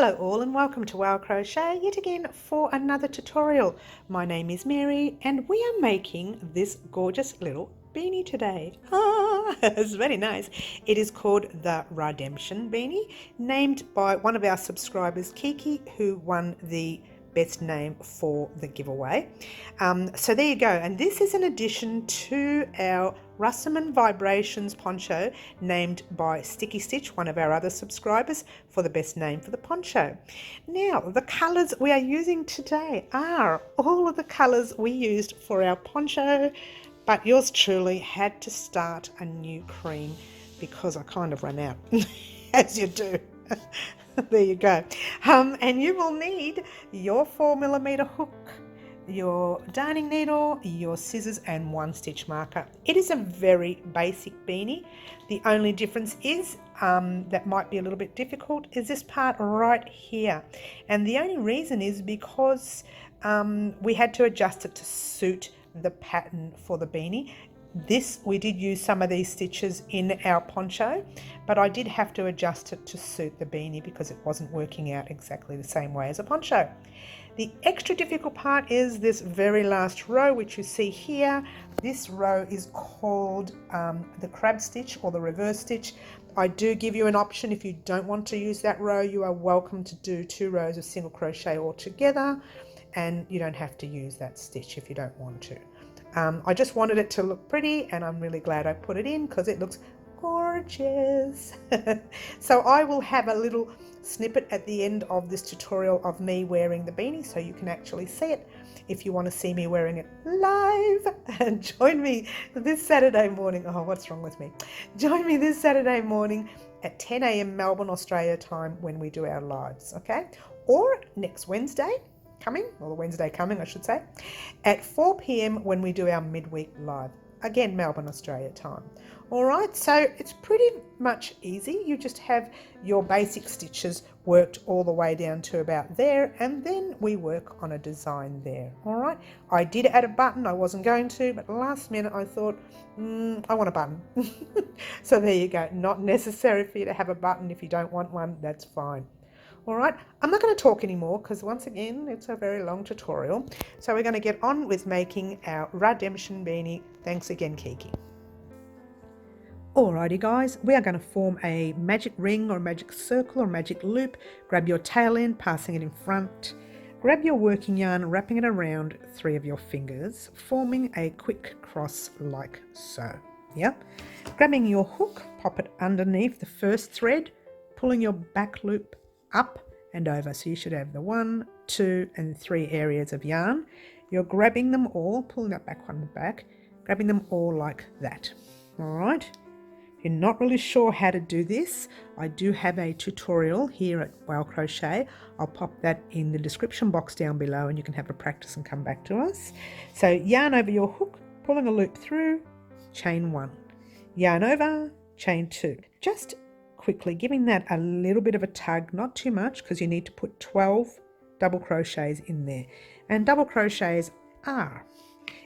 Hello all and welcome to Wow Crochet yet again for another tutorial. My name is Mary and we are making this gorgeous little beanie today. It's very nice. It is called the RADemption Beanie, named by one of our subscribers, Kiki, who won the best name for the giveaway. So there you go, and this is an addition to our Russaman Vibrations poncho named by Sticky Stitch, one of our other subscribers, for the best name for the poncho. Now the colours we are using today are all of the colours we used for our poncho, but yours truly had to start a new cream because I kind of ran out as you do. There you go. And you will need your 4mm hook, your darning needle, your scissors and one stitch marker. It is a very basic beanie. The only difference is that might be a little bit difficult is this part right here, and the only reason is because we had to adjust it to suit the pattern for the beanie. We did use some of these stitches in our poncho, but I did have to adjust it to suit the beanie because it wasn't working out exactly the same way as a poncho. The extra difficult part is this very last row, which you see here. This row is called the crab stitch or the reverse stitch. I do give you an option. If you don't want to use that row, you are welcome to do 2 rows of single crochet all together, and you don't have to use that stitch if you don't want to. I just wanted it to look pretty, and I'm really glad I put it in because it looks gorgeous. So I will have a little snippet at the end of this tutorial of me wearing the beanie so you can actually see it if you want to see me wearing it live. And join me this Saturday morning. Oh, what's wrong with me? Join me this Saturday morning at 10 a.m. Melbourne, Australia time when we do our lives, okay? Or next Wednesday coming, or the Wednesday coming I should say, at 4 p.m. when we do our midweek live, again Melbourne, Australia time. All right, so it's pretty much easy. You just have your basic stitches worked all the way down to about there, and then we work on a design there. All right, I did add a button. I wasn't going to, but last minute I thought I want a button. So there you go. Not necessary for you to have a button. If you don't want one, that's fine. All right, I'm not going to talk anymore because once again it's a very long tutorial, so we're going to get on with making our RADemption beanie. Thanks again, Kiki. Alrighty guys, we are going to form a magic ring or a magic circle or magic loop. Grab your tail end, passing it in front. Grab your working yarn, wrapping it around 3 of your fingers, forming a quick cross like so. Yep. Grabbing your hook, pop it underneath the first thread, pulling your back loop up and over. So you should have the 1, 2 and 3 areas of yarn. You're grabbing them all, pulling that back one back, grabbing them all like that. All right. If you're not really sure how to do this, I do have a tutorial here at Wow Crochet. I'll pop that in the description box down below and you can have a practice and come back to us. So yarn over your hook, pulling a loop through, chain 1, yarn over, chain 2. Just quickly giving that a little bit of a tug, not too much because you need to put 12 double crochets in there, and double crochets are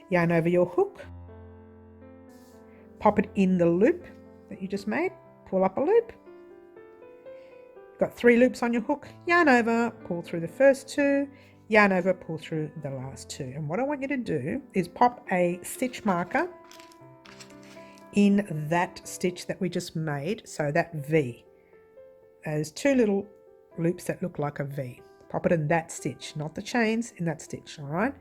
yarn over your hook, pop it in the loop that you just made, pull up a loop, got 3 loops on your hook, yarn over, pull through the first 2, yarn over, pull through the last 2. And what I want you to do is pop a stitch marker in that stitch that we just made, so that V. There's 2 little loops that look like a V. Pop it in that stitch, not the chains, in that stitch. All right.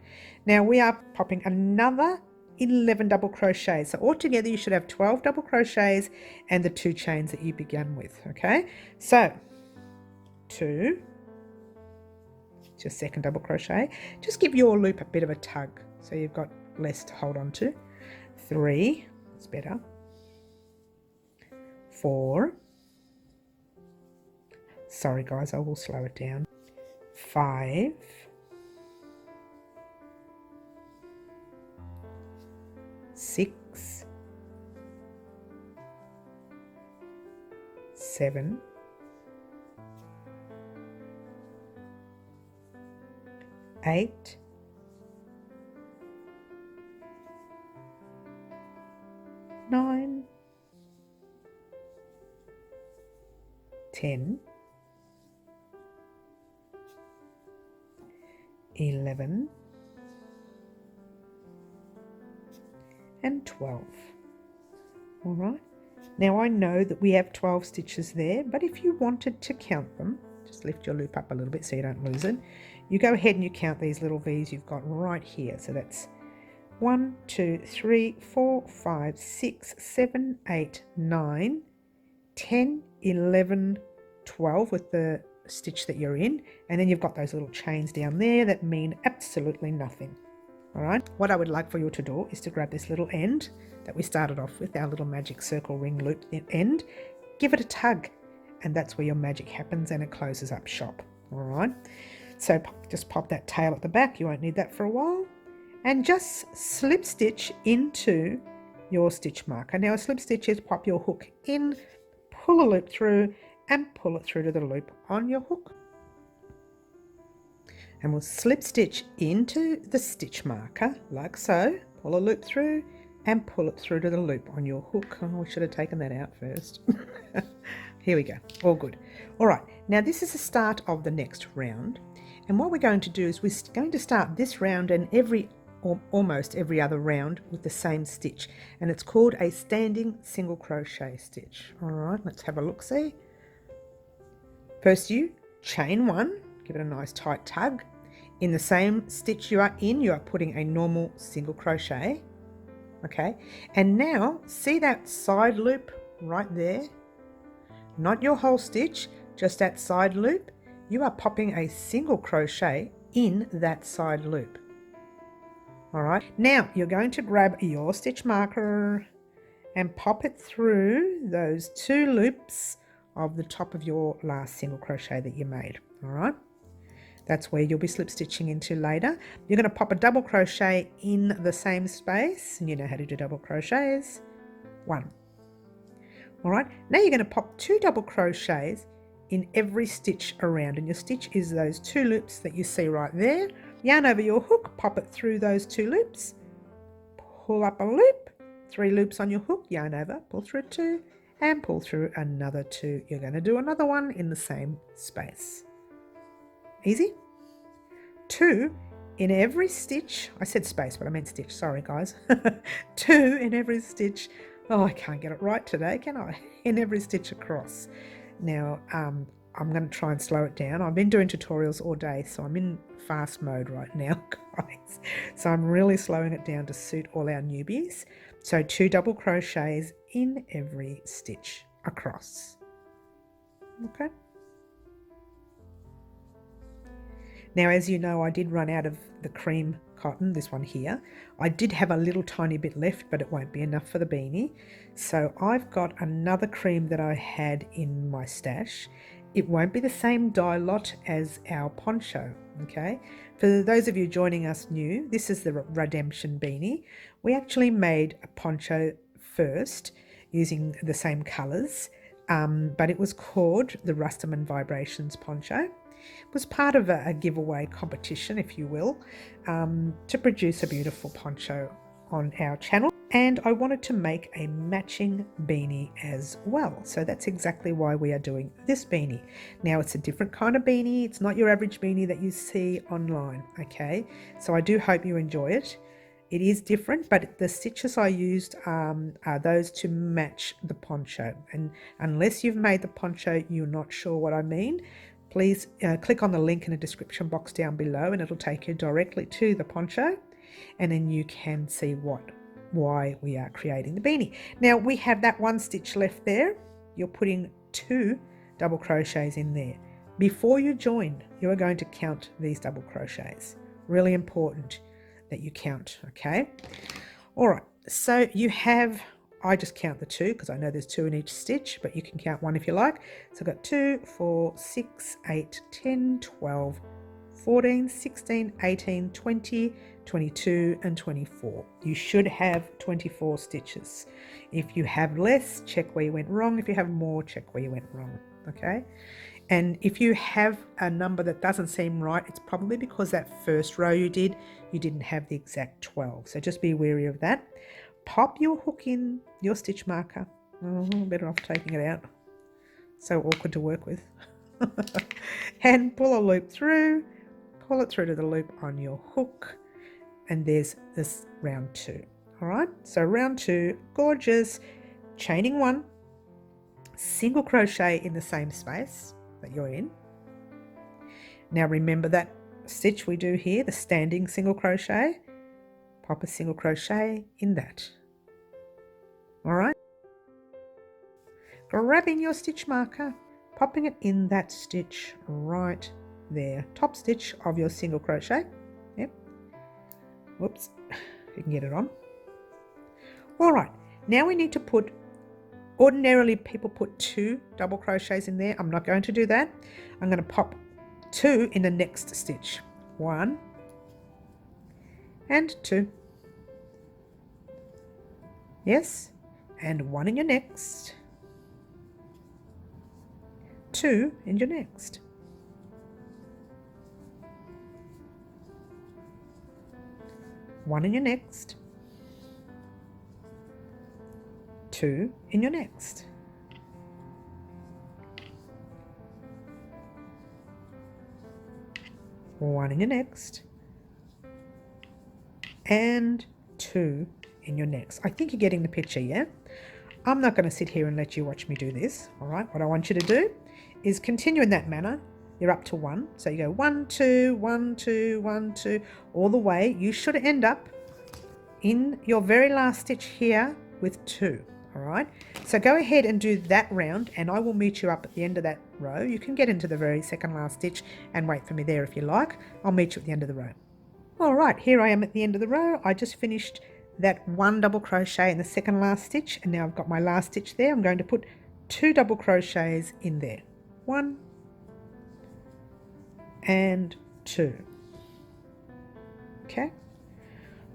Now we are popping another 11 double crochets. So altogether you should have 12 double crochets and the 2 chains that you began with. Okay. So 2, it's your second double crochet. Just give your loop a bit of a tug so you've got less to hold on to. 3. It's better. 4. Sorry guys, I will slow it down. 5. 6. 7. 8. 9. 10. 11 and 12. All right, now I know that we have 12 stitches there, but if you wanted to count them, just lift your loop up a little bit so you don't lose it. You go ahead and you count these little V's you've got right here. So that's 1, 2, 3, 4, 5, 6, 7, 8, 9, 10, 11, 12 with the stitch that you're in, and then you've got those little chains down there that mean absolutely nothing. All right, what I would like for you to do is to grab this little end that we started off with, our little magic circle ring loop end, give it a tug, and that's where your magic happens and it closes up shop. All right, so just pop that tail at the back, you won't need that for a while, and just slip stitch into your stitch marker. Now a slip stitch is pop your hook in, pull a loop through, and pull it through to the loop on your hook. And we'll slip stitch into the stitch marker like so, pull a loop through and pull it through to the loop on your hook. Oh, I should have taken that out first. Here we go, all good. All right, now this is the start of the next round, and what we're going to do is we're going to start this round and almost every other round with the same stitch, and it's called a standing single crochet stitch. All right, let's have a look see. First you chain one, give it a nice tight tug. In the same stitch you are in, you are putting a normal single crochet. Okay, and now see that side loop right there? Not your whole stitch, just that side loop. You are popping a single crochet in that side loop. All right, now you're going to grab your stitch marker and pop it through those 2 loops of the top of your last single crochet that you made. All right, that's where you'll be slip stitching into later. You're going to pop a double crochet in the same space, and you know how to do double crochets. 1. All right, now you're going to pop 2 double crochets in every stitch around, and your stitch is those 2 loops that you see right there. Yarn over your hook, pop it through those 2 loops, pull up a loop, 3 loops on your hook, yarn over, pull through 2 and pull through another 2. You're going to do another one in the same space. Easy. 2 in every stitch. I said space, but I meant stitch. Sorry, guys. 2 in every stitch. Oh, I can't get it right today, can I? In every stitch across. Now, I'm going to try and slow it down. I've been doing tutorials all day, so I'm in fast mode right now, guys. So I'm really slowing it down to suit all our newbies. So 2 double crochets in every stitch across. Okay. Now, as you know, I did run out of the cream cotton, this one here. I did have a little tiny bit left, but it won't be enough for the beanie. So I've got another cream that I had in my stash. It won't be the same dye lot as our poncho, okay? For those of you joining us new, this is the RADemption Beanie. We actually made a poncho first using the same colours, but it was called the Rustum and Vibrations poncho. It was part of a giveaway competition, if you will, to produce a beautiful poncho on our channel, and I wanted to make a matching beanie as well. So that's exactly why we are doing this beanie. Now it's a different kind of beanie. It's not your average beanie that you see online, okay? So I do hope you enjoy it. It is different, but the stitches I used are those to match the poncho. And unless you've made the poncho, you're not sure what I mean, please click on the link in the description box down below and it'll take you directly to the poncho, and then you can see why we are creating the beanie. Now we have that 1 stitch left there. You're putting 2 double crochets in there. Before you join, you are going to count these double crochets. Really important that you count, okay? All right, so you have, I just count the 2 because I know there's 2 in each stitch, but you can count 1 if you like. So I've got 2, 4, 6, 8, 10, 12, 14, 16, 18, 20, 22 and 24. You should have 24 stitches. If you have less, check where you went wrong. If you have more, check where you went wrong, okay? And if you have a number that doesn't seem right, it's probably because that first row you didn't have the exact 12. So just be wary of that. Pop your hook in your stitch marker. Oh, better off taking it out. So awkward to work with. And pull a loop through, pull it through to the loop on your hook, and there's this round 2. All right, so round 2, gorgeous, chaining 1, single crochet in the same space that you're in. Now remember that stitch we do here, the standing single crochet, pop a single crochet in that. All right, grabbing your stitch marker, popping it in that stitch right there, top stitch of your single crochet. Yep. Whoops, you can get it on. All right, now we need to put, ordinarily people put 2 double crochets in there. I'm not going to do that. I'm going to pop 2 in the next stitch. 1 and 2. Yes, and 1 in your next. 2 in your next. 1 in your next. 2 in your next. One in your next, and 2 in your next. I think you're getting the picture, yeah? I'm not going to sit here and let you watch me do this, all right? What I want you to do is continue in that manner. You're up to 1, so you go 1, 2, 1, 2, 1, 2, all the way. You should end up in your very last stitch here with 2, all right? So go ahead and do that round, and I will meet you up at the end of that row. You can get into the very second last stitch and wait for me there if you like. I'll meet you at the end of the row. All right, here I am at the end of the row. I just finished that 1 double crochet in the second last stitch, and now I've got my last stitch there. I'm going to put 2 double crochets in there. 1 and 2. Okay.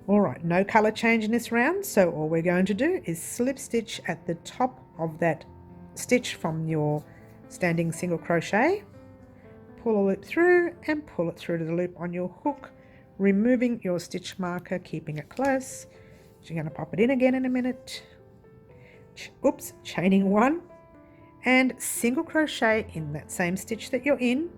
All right, no color change in this round, so all we're going to do is slip stitch at the top of that stitch from your standing single crochet, pull a loop through and pull it through to the loop on your hook, removing your stitch marker, keeping it close. So you're going to pop it in again in a minute. Oops, chaining 1 and single crochet in that same stitch that you're in.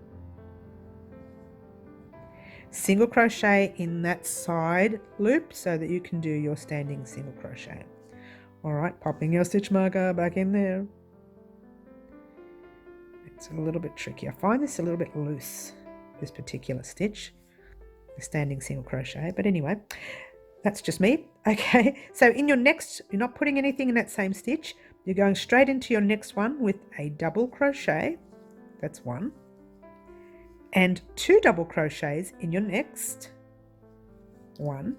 Single crochet in that side loop so that you can do your standing single crochet. All right, popping your stitch marker back in there. It's a little bit tricky. I find this a little bit loose, this particular stitch, the standing single crochet, but anyway, that's just me. Okay, so in your next, you're not putting anything in that same stitch. You're going straight into your next one with a double crochet. That's 1. And 2 double crochets in your next. 1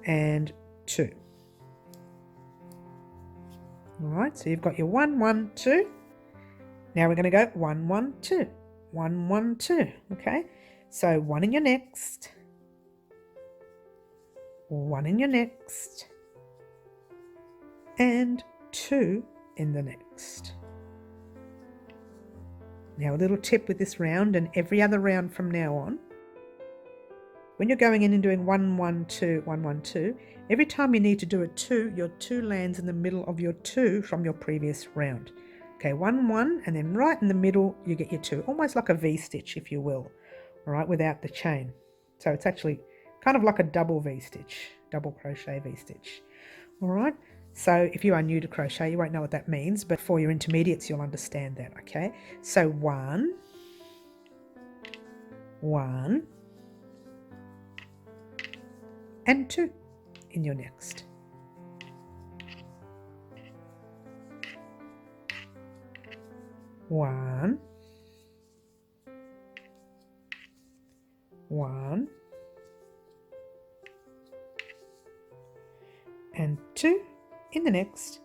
and 2. All right, so you've got your 1, 1, 2. Now we're going to go 1, 1, 2, 1, 1, 2. Okay, so 1 in your next, 1 in your next, and 2 in the next. Now a little tip with this round and every other round from now on, when you're going in and doing 1, 1, 2, 1, 1, 2, every time you need to do a 2, your 2 lands in the middle of your 2 from your previous round. Okay, 1, 1, and then right in the middle you get your 2, almost like a V-stitch if you will, all right, without the chain. So it's actually kind of like a double V-stitch, double crochet V-stitch, all right? So if you are new to crochet, you won't know what that means, but for your intermediates, you'll understand that, okay? So 1, 1, and 2 in your next. One, 1, and 2 in the next.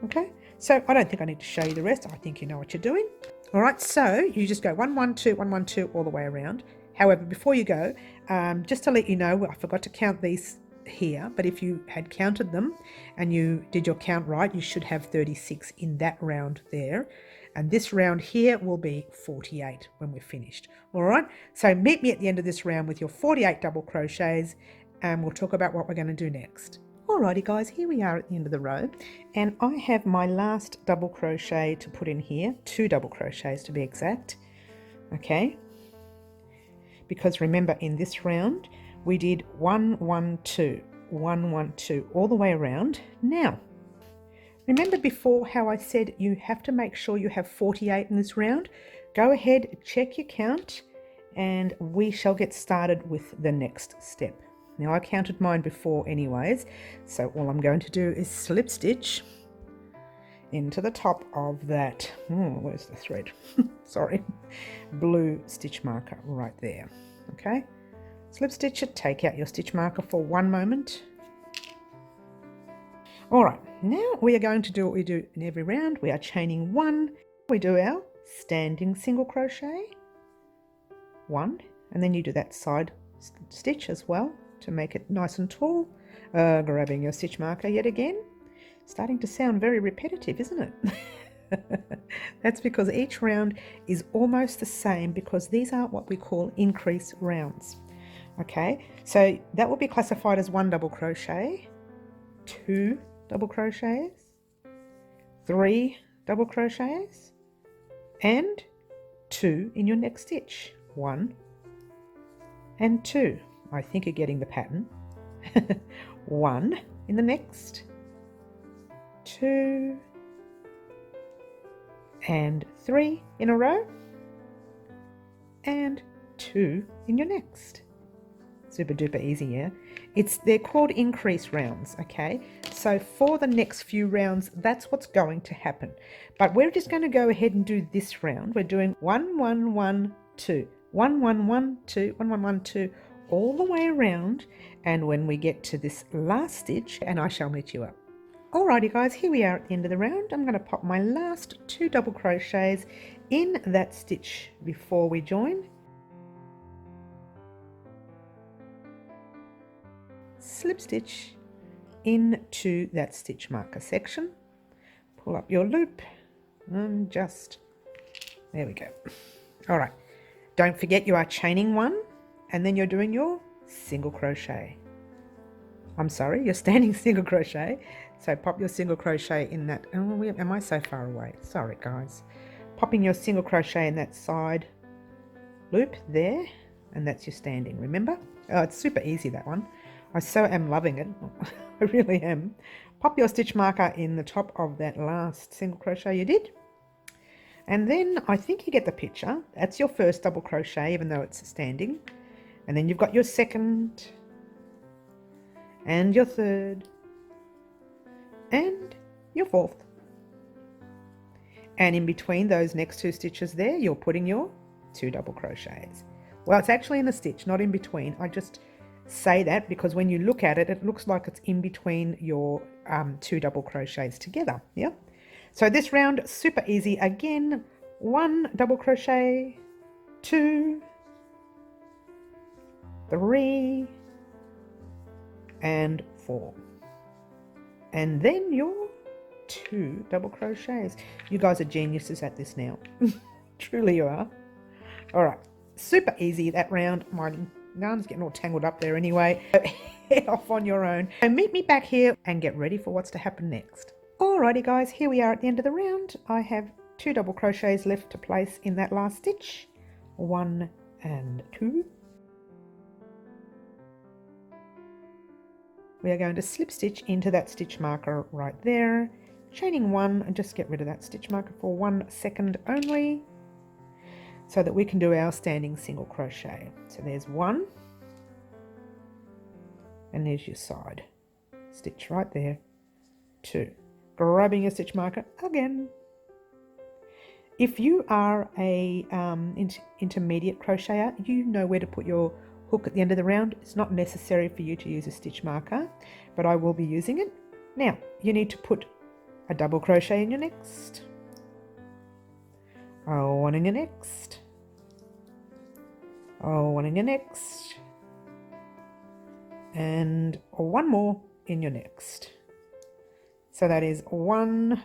Okay, so I don't think I need to show you the rest. I think you know what you're doing. All right, so you just go 1, 1, 2, 1, 1, 2 all the way around. However, before you go, just to let you know, I forgot to count these here, but if you had counted them and you did your count right, you should have 36 in that round there. And this round here will be 48 when we're finished. All right, so meet me at the end of this round with your 48 double crochets, and we'll talk about what we're going to do next. Alrighty guys, here we are at the end of the row, and I have my last double crochet to put in here, 2 double crochets to be exact. Okay, because remember in this round we did 1 1 2 1 1 2 all the way around. Now remember before how I said you have to make sure you have 48 in this round? Go ahead, check your count, and we shall get started with the next step. Now I counted mine before anyways, so all I'm going to do is slip stitch into the top of that, where's the thread? Sorry, blue stitch marker right there. Okay, slip stitch it, take out your stitch marker for one moment. Alright, now we are going to do what we do in every round. We are chaining 1, we do our standing single crochet, 1, and then you do that side stitch as well to make it nice and tall. Grabbing your stitch marker yet again. Starting to sound very repetitive, isn't it? That's because each round is almost the same, because these are what we call increase rounds. Okay, so that will be classified as 1 double crochet, 2 double crochets, 3 double crochets, and 2 in your next stitch. 1 and 2. I think you're getting the pattern. 1 in the next, 2 and 3 in a row, and 2 in your next. Super duper easy, yeah? They're called increase rounds, okay? So for the next few rounds, that's what's going to happen. But we're just going to go ahead and do this round. We're doing 1 1 1 2 1 1 1 2 1 1 1 2 all the way around, and when we get to this last stitch, and I shall meet you up. Alrighty guys, here we are at the end of the round. I'm going to pop my last 2 double crochets in that stitch before we join. Slip stitch into that stitch marker section. Pull up your loop and just, there we go. Alright, don't forget you are chaining 1, and then you're doing your single crochet. I'm sorry, you're standing single crochet. So pop your single crochet in that. Oh, am I so far away? Sorry guys. Popping your single crochet in that side loop there, and that's your standing, remember? Oh, it's super easy, that one. I so am loving it. I really am. Pop your stitch marker in the top of that last single crochet you did. And then I think you get the picture. That's your first double crochet, even though it's standing. And then you've got your second, and your third, and your fourth. And in between those next 2 stitches there, you're putting your 2 double crochets. Well, it's actually in the stitch, not in between. I just say that because when you look at it, it looks like it's in between your 2 double crochets together. Yeah. So this round, super easy. Again, 1 double crochet, 2, 3, and 4, and then your 2 double crochets. You guys are geniuses at this now. Truly you are. All right, super easy that round. My yarn's getting all tangled up there anyway. Head off on your own and meet me back here and get ready for what's to happen next. Alrighty guys, here we are at the end of the round. I have 2 double crochets left to place in that last stitch, 1 and 2. We are going to slip stitch into that stitch marker right there, chaining 1, and just get rid of that stitch marker for 1 second only, so that we can do our standing single crochet. So there's 1, and there's your side stitch right there, 2. Grabbing your stitch marker again. If you are a intermediate crocheter, you know where to put your hook at the end of the round. It's not necessary for you to use a stitch marker, but I will be using it. Now, you need to put a double crochet in your next, 1 in your next, 1 in your next, and 1 more in your next. So that is 1,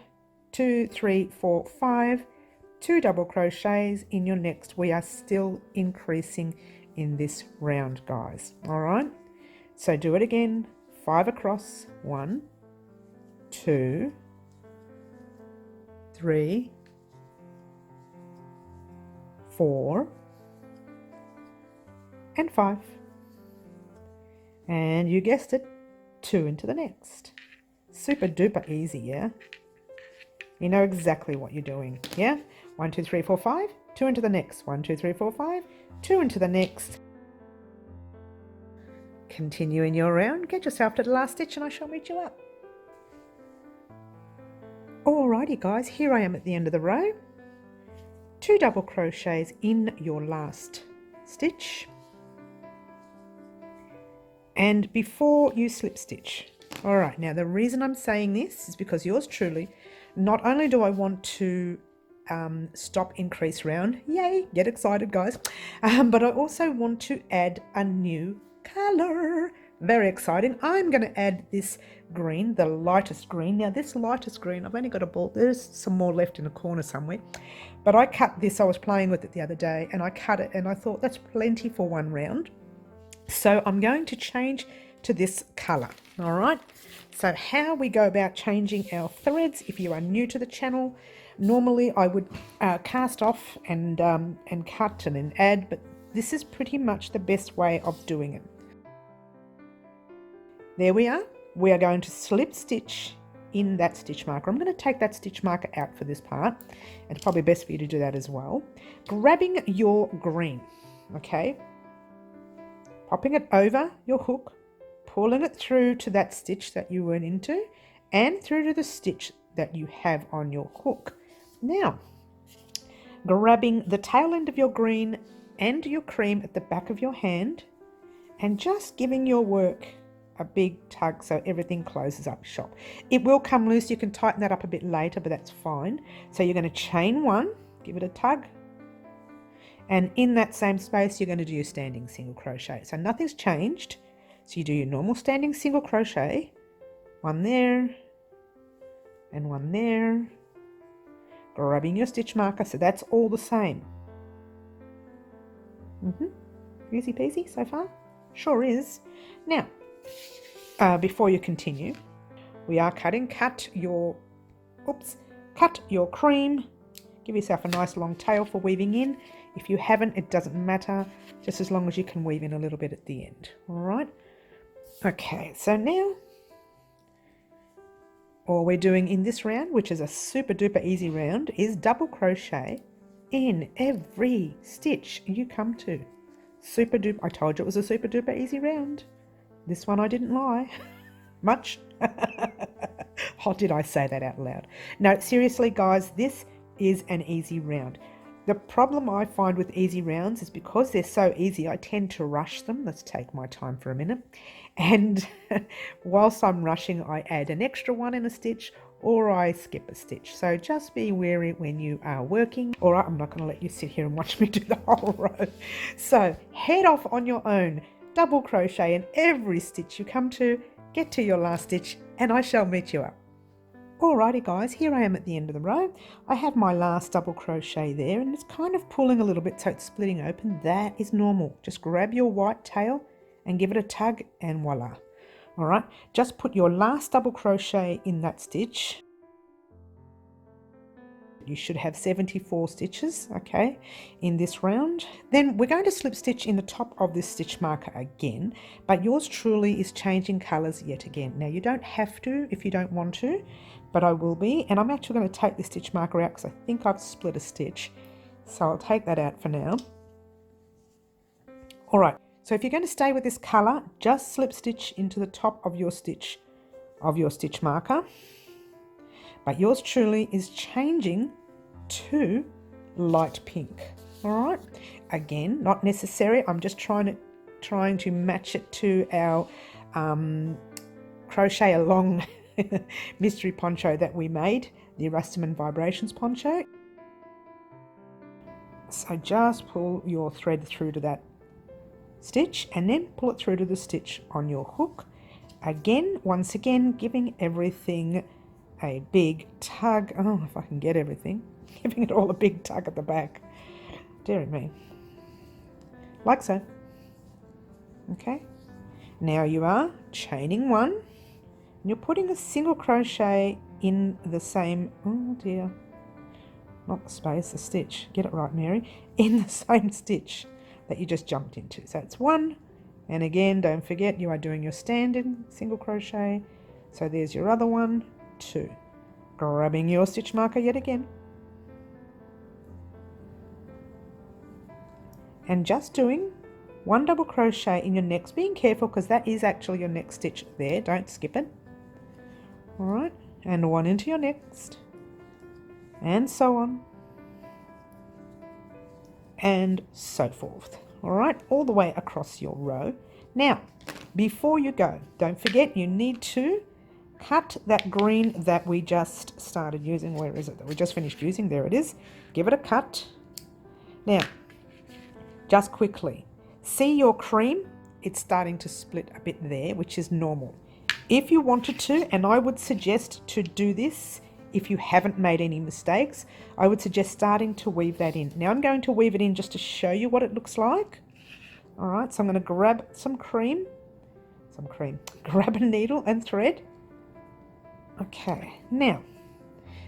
2, 3, 4, 5, 2 double crochets in your next. We are still increasing in this round, guys. All right, so do it again. 5 across, 1, 2, 3, 4, and 5. And you guessed it, 2 into the next. Super duper easy, yeah? You know exactly what you're doing, yeah? 1, 2, 3, 4, 5, 2 into the next. 1, 2, 3, 4, 5, 2 into the next. Continuing your round, get yourself to the last stitch and I shall meet you up. Alrighty guys, here I am at the end of the row. 2 double crochets in your last stitch. And before you slip stitch. Alright, now the reason I'm saying this is because yours truly, not only do I want to stop increase round, yay, get excited guys, but I also want to add a new colour. Very exciting. I'm going to add this green, the lightest green. Now this lightest green, I've only got a ball, there's some more left in a corner somewhere, but I cut this, I was playing with it the other day and I cut it and I thought that's plenty for one round. So I'm going to change to this colour. All right, so how we go about changing our threads, if you are new to the channel, normally I would cast off and cut and then add, but this is pretty much the best way of doing it. There we are. We are going to slip stitch in that stitch marker. I'm going to take that stitch marker out for this part. It's probably best for you to do that as well. Grabbing your green, okay, popping it over your hook, pulling it through to that stitch that you went into and through to the stitch that you have on your hook. Now, grabbing the tail end of your green and your cream at the back of your hand and just giving your work a big tug so everything closes up shop. It will come loose, you can tighten that up a bit later, but that's fine. So you're going to chain 1, give it a tug, and in that same space you're going to do your standing single crochet. So nothing's changed. So you do your normal standing single crochet, 1 there and 1 there, grabbing your stitch marker, so that's all the same. Easy peasy so far? Sure is. Now, before you continue, we are cut your cream, give yourself a nice long tail for weaving in. If you haven't, it doesn't matter, just as long as you can weave in a little bit at the end. All right. Okay, so now all we're doing in this round, which is a super duper easy round, is double crochet in every stitch you come to. Super duper, I told you it was a super duper easy round. This one I didn't lie much. Oh, did I say that out loud? No, seriously guys, this is an easy round. The problem I find with easy rounds is because they're so easy, I tend to rush them. Let's take my time for a minute. And whilst I'm rushing, I add an extra one in a stitch or I skip a stitch. So just be wary when you are working. All right, I'm not going to let you sit here and watch me do the whole row. So head off on your own. Double crochet in every stitch you come to, get to your last stitch, and I shall meet you up. Alrighty guys, here I am at the end of the row. I have my last double crochet there and it's kind of pulling a little bit, so it's splitting open. That is normal. Just grab your white tail and give it a tug and voila. Alright, just put your last double crochet in that stitch. You should have 74 stitches, okay, in this round. Then we're going to slip stitch in the top of this stitch marker again, but yours truly is changing colours yet again. Now you don't have to if you don't want to, but I will be, and I'm actually going to take the stitch marker out because I think I've split a stitch, so I'll take that out for now. All right, so if you're going to stay with this colour, just slip stitch into the top of your stitch marker. But yours truly is changing to light pink. All right, again, not necessary. I'm just trying to match it to our Crochet-a-long mystery poncho that we made, the Rustum and Vibrations poncho. So just pull your thread through to that stitch and then pull it through to the stitch on your hook. Again, once again, giving everything a big tug. Oh, if I can get everything. Giving it all a big tug at the back. Dear me. Like so. Okay. Now you are chaining one, and you're putting a single crochet in the same, oh dear, not the space, the stitch, get it right Mary, in the same stitch that you just jumped into. So it's one, and again, don't forget you are doing your standard single crochet. So there's your other one, two. Grabbing your stitch marker yet again. And just doing one double crochet in your next, being careful because that is actually your next stitch there, don't skip it. All right, and one into your next, and so on, and so forth. All right, all the way across your row. Now, before you go, don't forget you need to cut that green that we just started using. Where is it that we just finished using? There it is. Give it a cut. Now, just quickly, see your cream? It's starting to split a bit there, which is normal. If you wanted to, and I would suggest to do this if you haven't made any mistakes, I would suggest starting to weave that in. Now I'm going to weave it in just to show you what it looks like. All right, so I'm going to grab some cream, grab a needle and thread. Okay, now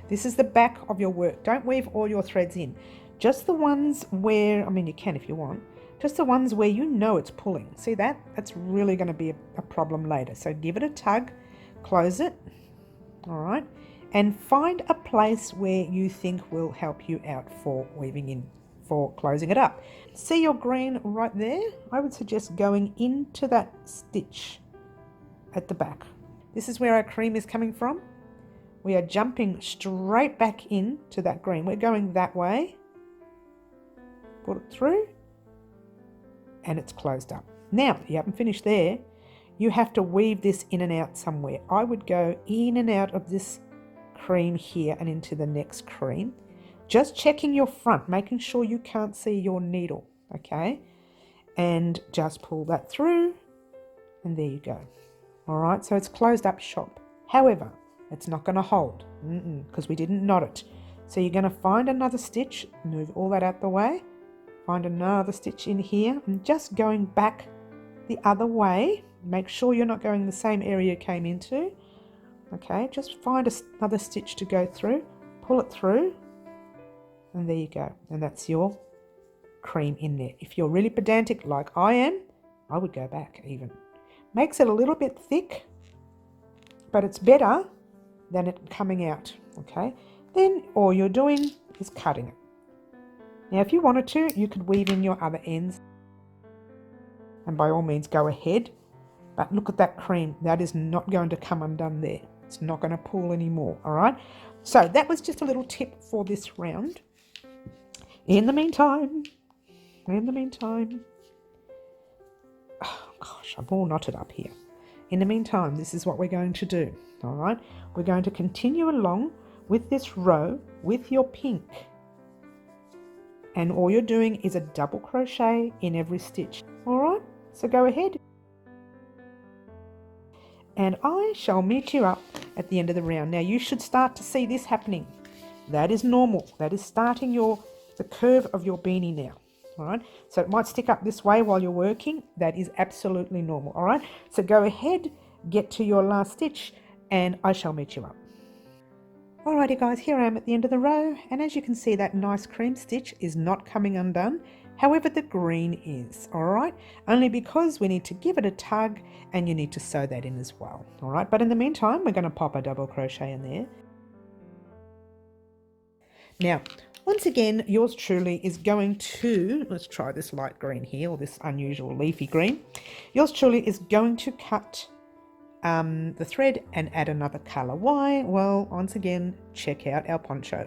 this is the back of your work. Don't weave all your threads in. Just the ones where, I mean you can if you want, just the ones where you know it's pulling. See that? That's really going to be a problem later. So give it a tug, close it, all right, and find a place where you think will help you out for weaving in, for closing it up. See your green right there? I would suggest going into that stitch at the back. This is where our cream is coming from. We are jumping straight back into that green. We're going that way. Put it through, and it's closed up. Now, you haven't finished there. You have to weave this in and out somewhere. I would go in and out of this cream here and into the next cream. Just checking your front, making sure you can't see your needle, okay? And just pull that through, and there you go. All right, so it's closed up shop. However, it's not going to hold because we didn't knot it. So you're going to find another stitch, move all that out the way, find another stitch in here, and just going back the other way. Make sure you're not going the same area you came into. Okay, just find another stitch to go through, pull it through, and there you go. And that's your cream in there. If you're really pedantic like I am, I would go back even. Makes it a little bit thick, but it's better than it coming out, okay? Then all you're doing is cutting it. Now, if you wanted to, you could weave in your other ends, and by all means go ahead, but look at that cream. That is not going to come undone there. It's not going to pull anymore, all right? So that was just a little tip for this round. In the meantime, oh gosh, I'm all knotted up here. In the meantime, this is what we're going to do, all right? We're going to continue along with this row with your pink. And all you're doing is a double crochet in every stitch, all right? So go ahead. And I shall meet you up at the end of the round. Now you should start to see this happening. That is normal. That is starting the curve of your beanie now. All right, so it might stick up this way while you're working. That is absolutely normal. All right, so go ahead, get to your last stitch, and I shall meet you up. Alrighty guys, here I am at the end of the row, and as you can see, that nice cream stitch is not coming undone. However, the green is, all right, only because we need to give it a tug and you need to sew that in as well. All right, but in the meantime, we're going to pop a double crochet in there. Now, once again, yours truly is going to, let's try this light green here, or this unusual leafy green. Yours truly is going to cut the thread and add another color. Why? Well, once again, check out our poncho.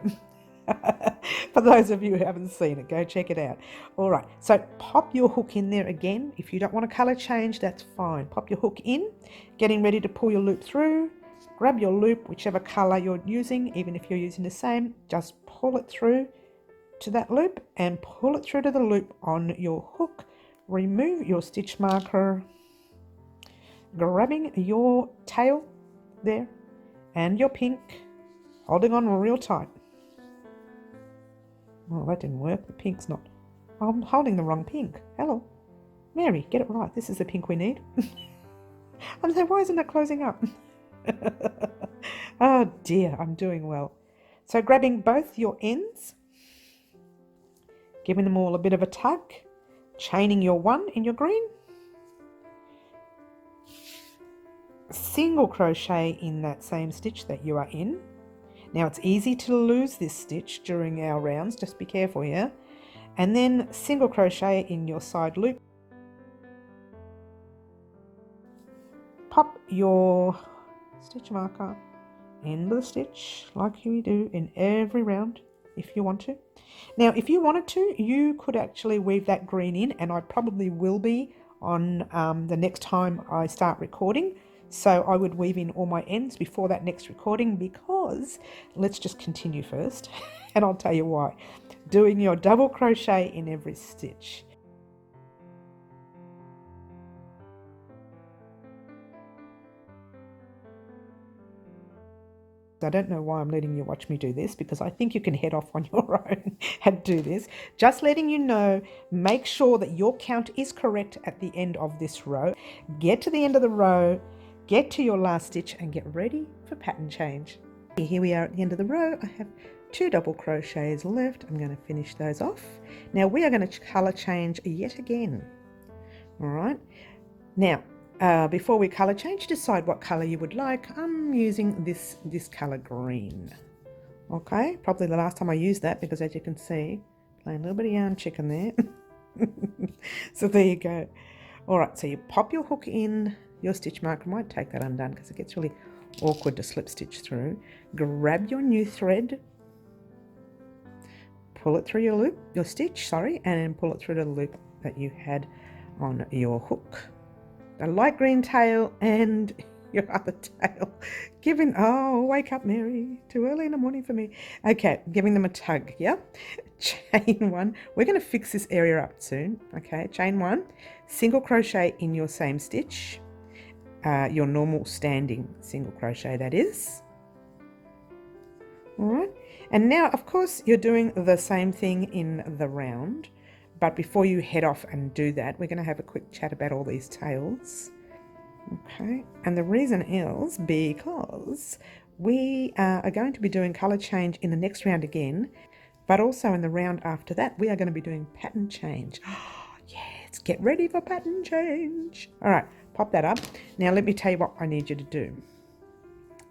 For those of you who haven't seen it, go check it out. All right, so pop your hook in there again. If you don't want a color change, that's fine. Pop your hook in, getting ready to pull your loop through. Grab your loop, whichever color you're using, even if you're using the same, just pull it through to that loop and pull it through to the loop on your hook. Remove your stitch marker, grabbing your tail there and your pink, holding on real tight. Oh, that didn't work. The pink's not. I'm holding the wrong pink. Hello. Mary, get it right. This is the pink we need. I'm saying, why isn't it closing up? Oh dear, I'm doing well. So grabbing both your ends, giving them all a bit of a tug, chaining your one in your green, single crochet in that same stitch that you are in. Now it's easy to lose this stitch during our rounds, just be careful here. And then single crochet in your side loop. Pop your stitch marker into the stitch like we do in every round if you want to. Now if you wanted to, you could actually weave that green in, and I probably will be on the next time I start recording. So I would weave in all my ends before that next recording, because let's just continue first and I'll tell you why. Doing your double crochet in every stitch. I don't know why I'm letting you watch me do this, because I think you can head off on your own and do this. Just letting you know, make sure that your count is correct at the end of this row. Get to the end of the row, get to your last stitch and get ready for pattern change. Here we are at the end of the row. I have 2 double crochets left. I'm going to finish those off. Now we are going to colour change yet again. All right. Now, before we colour change, decide what colour you would like. I'm using this colour green. Okay, probably the last time I used that, because as you can see, playing a little bit of yarn chicken there. So there you go. All right, so you pop your hook in your stitch marker. I might take that undone because it gets really awkward to slip stitch through. Grab your new thread, pull it through your loop, your stitch, sorry, and then pull it through the loop that you had on your hook. The light green tail and your other tail. Giving, oh, wake up, Mary. Too early in the morning for me. Okay, giving them a tug, yeah? Chain one. We're going to fix this area up soon. Okay, chain one. Single crochet in your same stitch. Your normal standing single crochet, that is. All right. And now, of course, you're doing the same thing in the round. But before you head off and do that, we're going to have a quick chat about all these tails. Okay, and the reason is because we are going to be doing colour change in the next round again, but also in the round after that, we are going to be doing pattern change. Oh, yes, get ready for pattern change. All right, pop that up. Now let me tell you what I need you to do.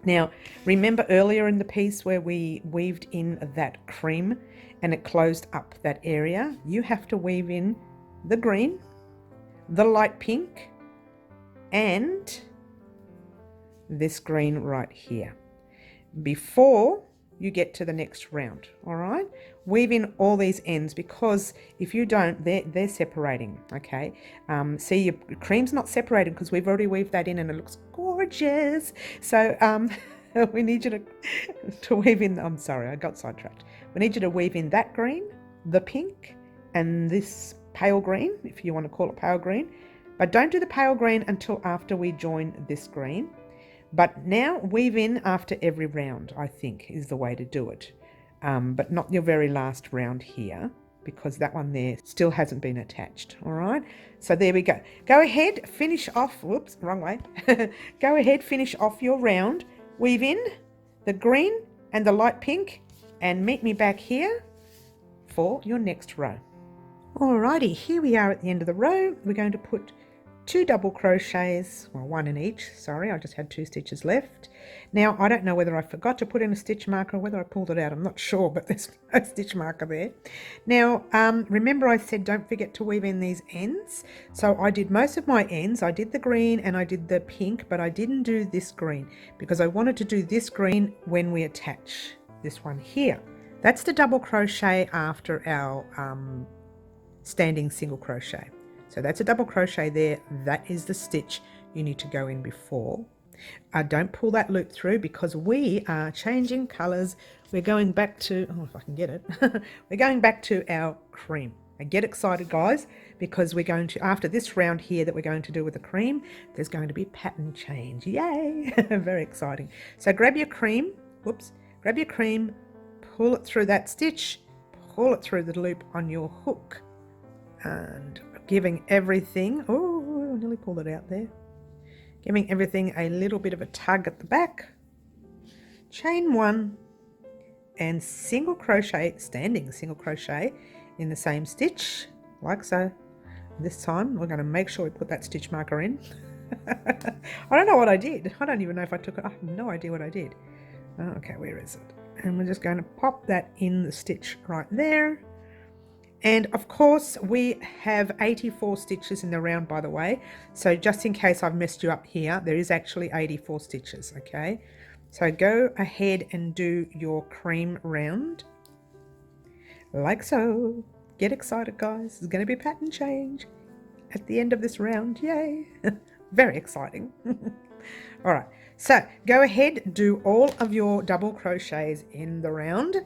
Now, remember earlier in the piece where we weaved in that cream and it closed up that area? You have to weave in the green, the light pink, and this green right here before you get to the next round. All right, weave in all these ends, because if you don't, they're separating. Okay, see, your cream's not separated because we've already weaved that in and it looks gorgeous. So we need you to weave in, I'm sorry, I got sidetracked. We need you to weave in that green, the pink, and this pale green, if you want to call it pale green. But don't do the pale green until after we join this green. But now weave in after every round, I think, is the way to do it. But not your very last round here, because that one there still hasn't been attached. All right, so there we go. Go ahead, finish off, whoops, wrong way. Go ahead, finish off your round. Weave in the green and the light pink, and meet me back here for your next row. Alrighty, here we are at the end of the row. We're going to put 2 double crochets, well, 1 in each, sorry, I just had 2 stitches left. Now, I don't know whether I forgot to put in a stitch marker or whether I pulled it out, I'm not sure, but there's no stitch marker there. Now, remember I said don't forget to weave in these ends. So I did most of my ends. I did the green and I did the pink, but I didn't do this green because I wanted to do this green when we attach this one here. That's the double crochet after our standing single crochet. So that's a double crochet there. That is the stitch you need to go in before. Don't pull that loop through because we are changing colors. We're going back to, oh, if I can get it, we're going back to our cream. And get excited, guys, because we're going to, after this round here that we're going to do with the cream, there's going to be pattern change. Yay! Very exciting. So grab your cream, whoops, grab your cream, pull it through that stitch, pull it through the loop on your hook, and giving everything, oh, I nearly pulled it out there. giving everything a little bit of a tug at the back. Chain 1 and single crochet, standing single crochet in the same stitch, like so. This time we're going to make sure we put that stitch marker in. I don't know what I did. I don't even know if I took it. I have no idea what I did. Okay, where is it? And we're just going to pop that in the stitch right there. And of course we have 84 stitches in the round, by the way. So just in case I've messed you up here, there is actually 84 stitches, okay? So go ahead and do your cream round. Like so. Get excited, guys. There's going to be a pattern change at the end of this round. Yay. Very exciting. All right. So go ahead, do all of your double crochets in the round.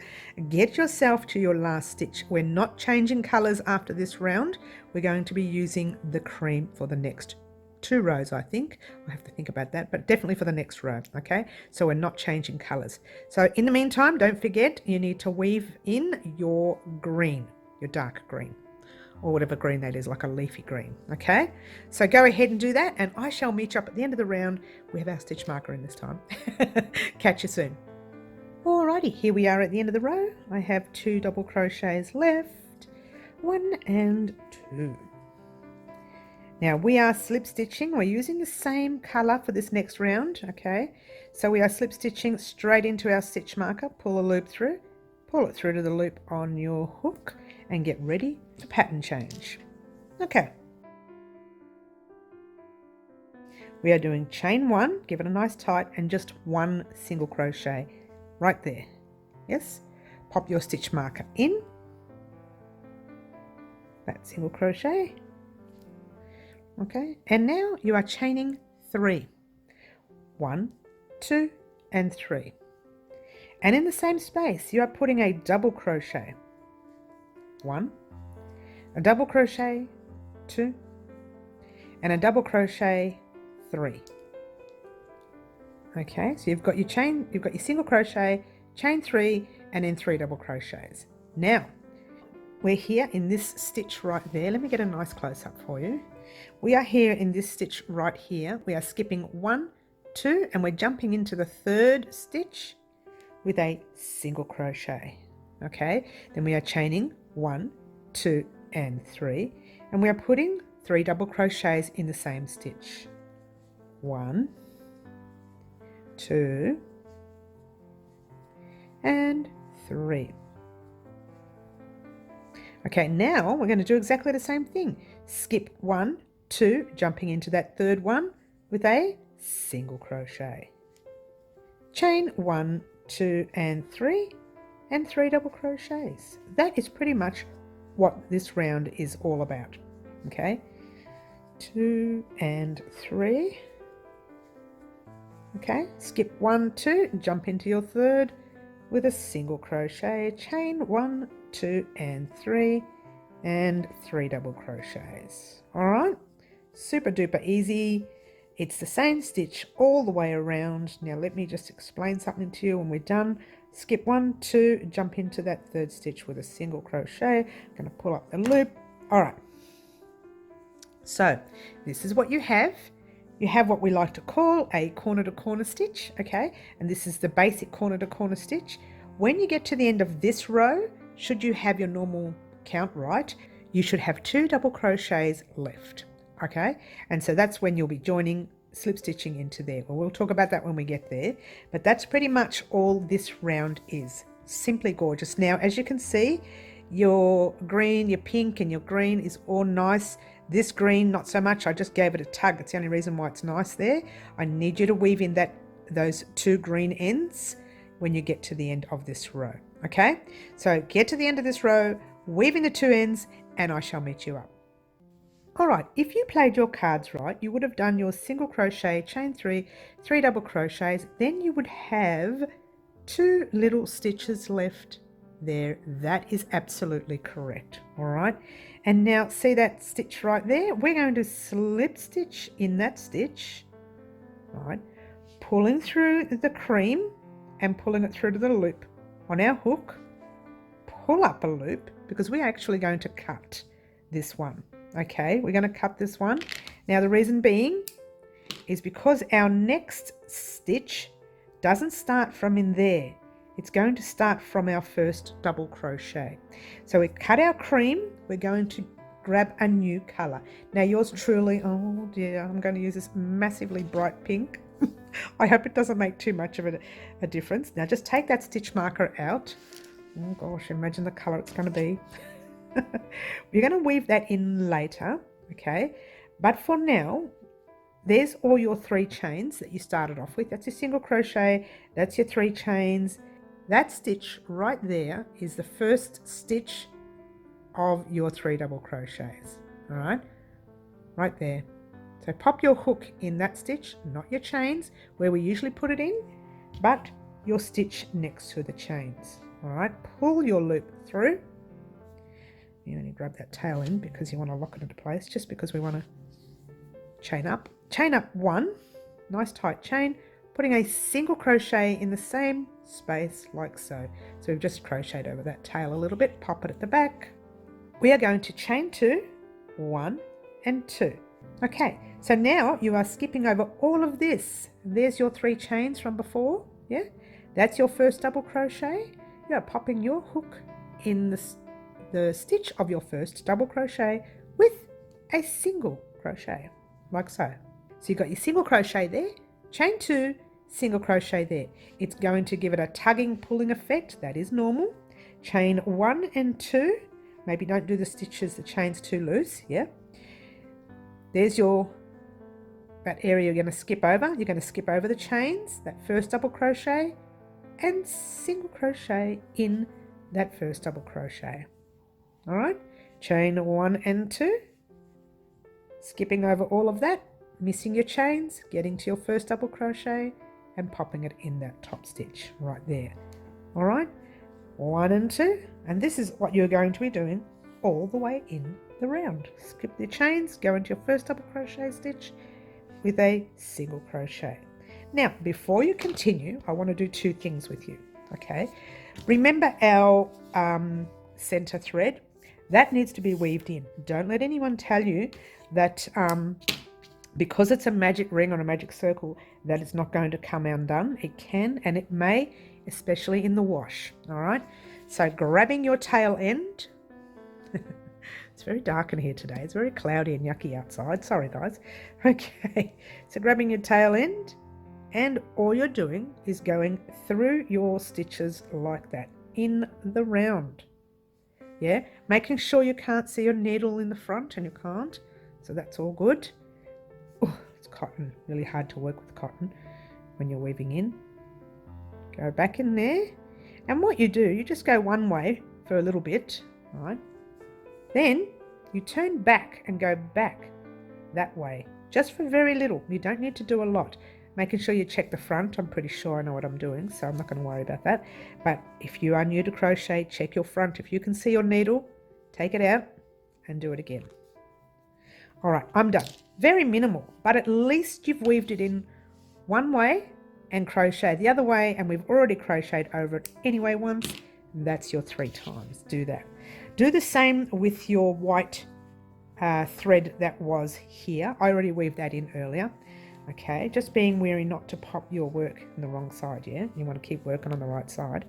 Get yourself to your last stitch. We're not changing colors after this round. We're going to be using the cream for the next 2 rows, I think. I have to think about that, but definitely for the next row, okay? So we're not changing colors. So in the meantime, don't forget, you need to weave in your green, your dark green, or whatever green that is, like a leafy green, okay? So go ahead and do that, and I shall meet you up at the end of the round. We have our stitch marker in this time. Catch you soon. Alrighty, here we are at the end of the row. I have 2 double crochets left, 1 and 2. Now we are slip stitching. We're using the same color for this next round, okay? So we are slip stitching straight into our stitch marker, pull a loop through, pull it through to the loop on your hook, and get ready for pattern change. Okay. We are doing chain 1, give it a nice tight, and just 1 single crochet right there. Yes? Pop your stitch marker in, that single crochet. Okay, and now you are chaining 3. 1, 2, and 3. And in the same space, you are putting a double crochet. 1, a double crochet, 2, and a double crochet, 3. Okay, so you've got your chain, you've got your single crochet, chain 3, and then 3 double crochets. Now, we're here in this stitch right there. Let me get a nice close-up for you. We are here in this stitch right here. We are skipping 1, 2, and we're jumping into the 3rd stitch with a single crochet. Okay, then we are chaining 1, 2, and 3, and we are putting 3 double crochets in the same stitch. 1, 2, and 3. Okay, now we're going to do exactly the same thing. Skip 1, 2, jumping into that 3rd one with a single crochet. Chain 1, 2, and 3, and 3 double crochets. That is pretty much what this round is all about. Okay, 2 and 3. Okay, skip 1, 2, jump into your 3rd with a single crochet, chain 1, 2, and 3, and 3 double crochets. All right, super duper easy. It's the same stitch all the way around. Now let me just explain something to you when we're done. Skip 1, 2, jump into that 3rd stitch with a single crochet. I'm going to pull up the loop. All right, so this is what you have. You have what we like to call a corner to corner stitch, okay? And this is the basic corner to corner stitch. When you get to the end of this row, should you have your normal count right, you should have 2 double crochets left, okay? And so that's when you'll be joining, slip stitching into there. Well, we'll talk about that when we get there, but that's pretty much all this round is. Simply gorgeous. Now, as you can see, your green, your pink, and your green is all nice. This green, not so much. I just gave it a tug. That's the only reason why it's nice there. I need you to weave in those 2 green ends when you get to the end of this row. Okay, so get to the end of this row, weave in the 2 ends, and I shall meet you up. All right, if you played your cards right, you would have done your single crochet, chain 3, 3 double crochets, then you would have 2 little stitches left there. That is absolutely correct. All right, and now see that stitch right there? We're going to slip stitch in that stitch, all right, pulling through the cream and pulling it through to the loop on our hook. Pull up a loop because we're actually going to cut this one. Okay, we're going to cut this one. Now the reason being is because our next stitch doesn't start from in there. It's going to start from our first double crochet. So we cut our cream, we're going to grab a new color. Now yours truly, oh dear, I'm going to use this massively bright pink. I hope it doesn't make too much of a difference. Now just take that stitch marker out. Oh gosh, imagine the color it's going to be. We're going to weave that in later, okay? But for now, there's all your 3 chains that you started off with. That's your single crochet, that's your 3 chains. That stitch right there is the first stitch of your 3 double crochets, all right? Right there. So pop your hook in that stitch, not your chains where we usually put it in, but your stitch next to the chains, all right? Pull your loop through. You only grab that tail end because you want to lock it into place, just because we want to chain up 1, nice tight chain, putting a single crochet in the same space like so. So we've just crocheted over that tail a little bit, pop it at the back. We are going to chain 2, 1 and 2. Okay, so now you are skipping over all of this. There's your 3 chains from before, yeah? That's your first double crochet. You are popping your hook in the stitch of your first double crochet with a single crochet, like so. So you've got your single crochet there, chain 2, single crochet there. It's going to give it a tugging, pulling effect. That is normal. Chain 1 and 2. Maybe don't do the stitches, the chain's too loose, yeah? There's that area you're going to skip over. You're going to skip over the chains, that first double crochet, and single crochet in that first double crochet. All right, chain 1 and 2, skipping over all of that, missing your chains, getting to your first double crochet and popping it in that top stitch right there. All right, 1 and 2, and this is what you're going to be doing all the way in the round. Skip the chains, go into your first double crochet stitch with a single crochet. Now before you continue, I want to do 2 things with you. Okay, remember our center thread, that needs to be weaved in. Don't let anyone tell you that because it's a magic ring or a magic circle that it's not going to come undone. It can and it may, especially in the wash. All right, so grabbing your tail end. It's very dark in here today. It's very cloudy and yucky outside. Sorry guys. Okay, so grabbing your tail end, and all you're doing is going through your stitches like that in the round. Yeah, making sure you can't see your needle in the front, and you can't, so that's all good. Oh, it's cotton, really hard to work with cotton when you're weaving in. Go back in there, and what you do, you just go one way for a little bit, right? Then you turn back and go back that way, just for very little. You don't need to do a lot. Making sure you check the front. I'm pretty sure I know what I'm doing, so I'm not going to worry about that. But if you are new to crochet, check your front. If you can see your needle, take it out and do it again. All right, I'm done. Very minimal, but at least you've weaved it in one way and crochet the other way, and we've already crocheted over it anyway once. That's your 3 times. Do that. Do the same with your white thread that was here. I already weaved that in earlier. Okay, just being wary not to pop your work in the wrong side, yeah? You want to keep working on the right side.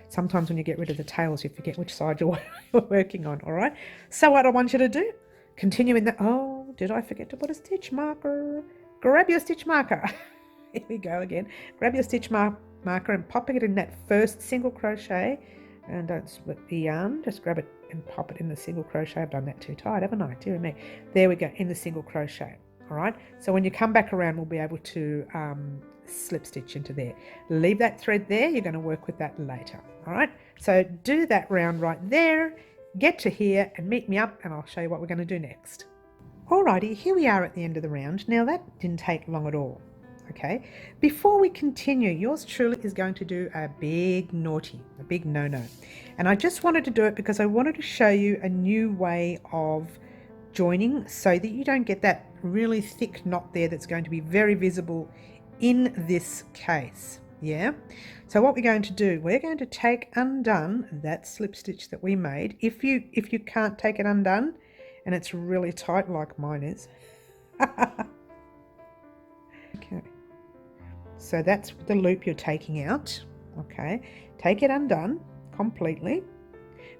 Sometimes when you get rid of the tails, you forget which side you're working on, all right? So what I want you to do, continue in the, oh, did I forget to put a stitch marker? Grab your stitch marker. Here we go again. Grab your stitch marker and pop it in that first single crochet, and don't split the yarn, just grab it and pop it in the single crochet. I've done that too tight, haven't I? Dear me. There we go, in the single crochet. All right, so when you come back around, we'll be able to slip stitch into there. Leave that thread there. You're going to work with that later. All right, so do that round right there, get to here and meet me up, and I'll show you what we're going to do next. Alrighty, here we are at the end of the round. Now that didn't take long at all. Okay, before we continue, yours truly is going to do a big naughty, a big no-no. And I just wanted to do it because I wanted to show you a new way of joining so that you don't get that really thick knot there that's going to be very visible in this case. Yeah, so what we're going to do, we're going to take undone that slip stitch that we made. If you can't take it undone and it's really tight like mine is, Okay, so that's the loop you're taking out. Okay, take it undone completely,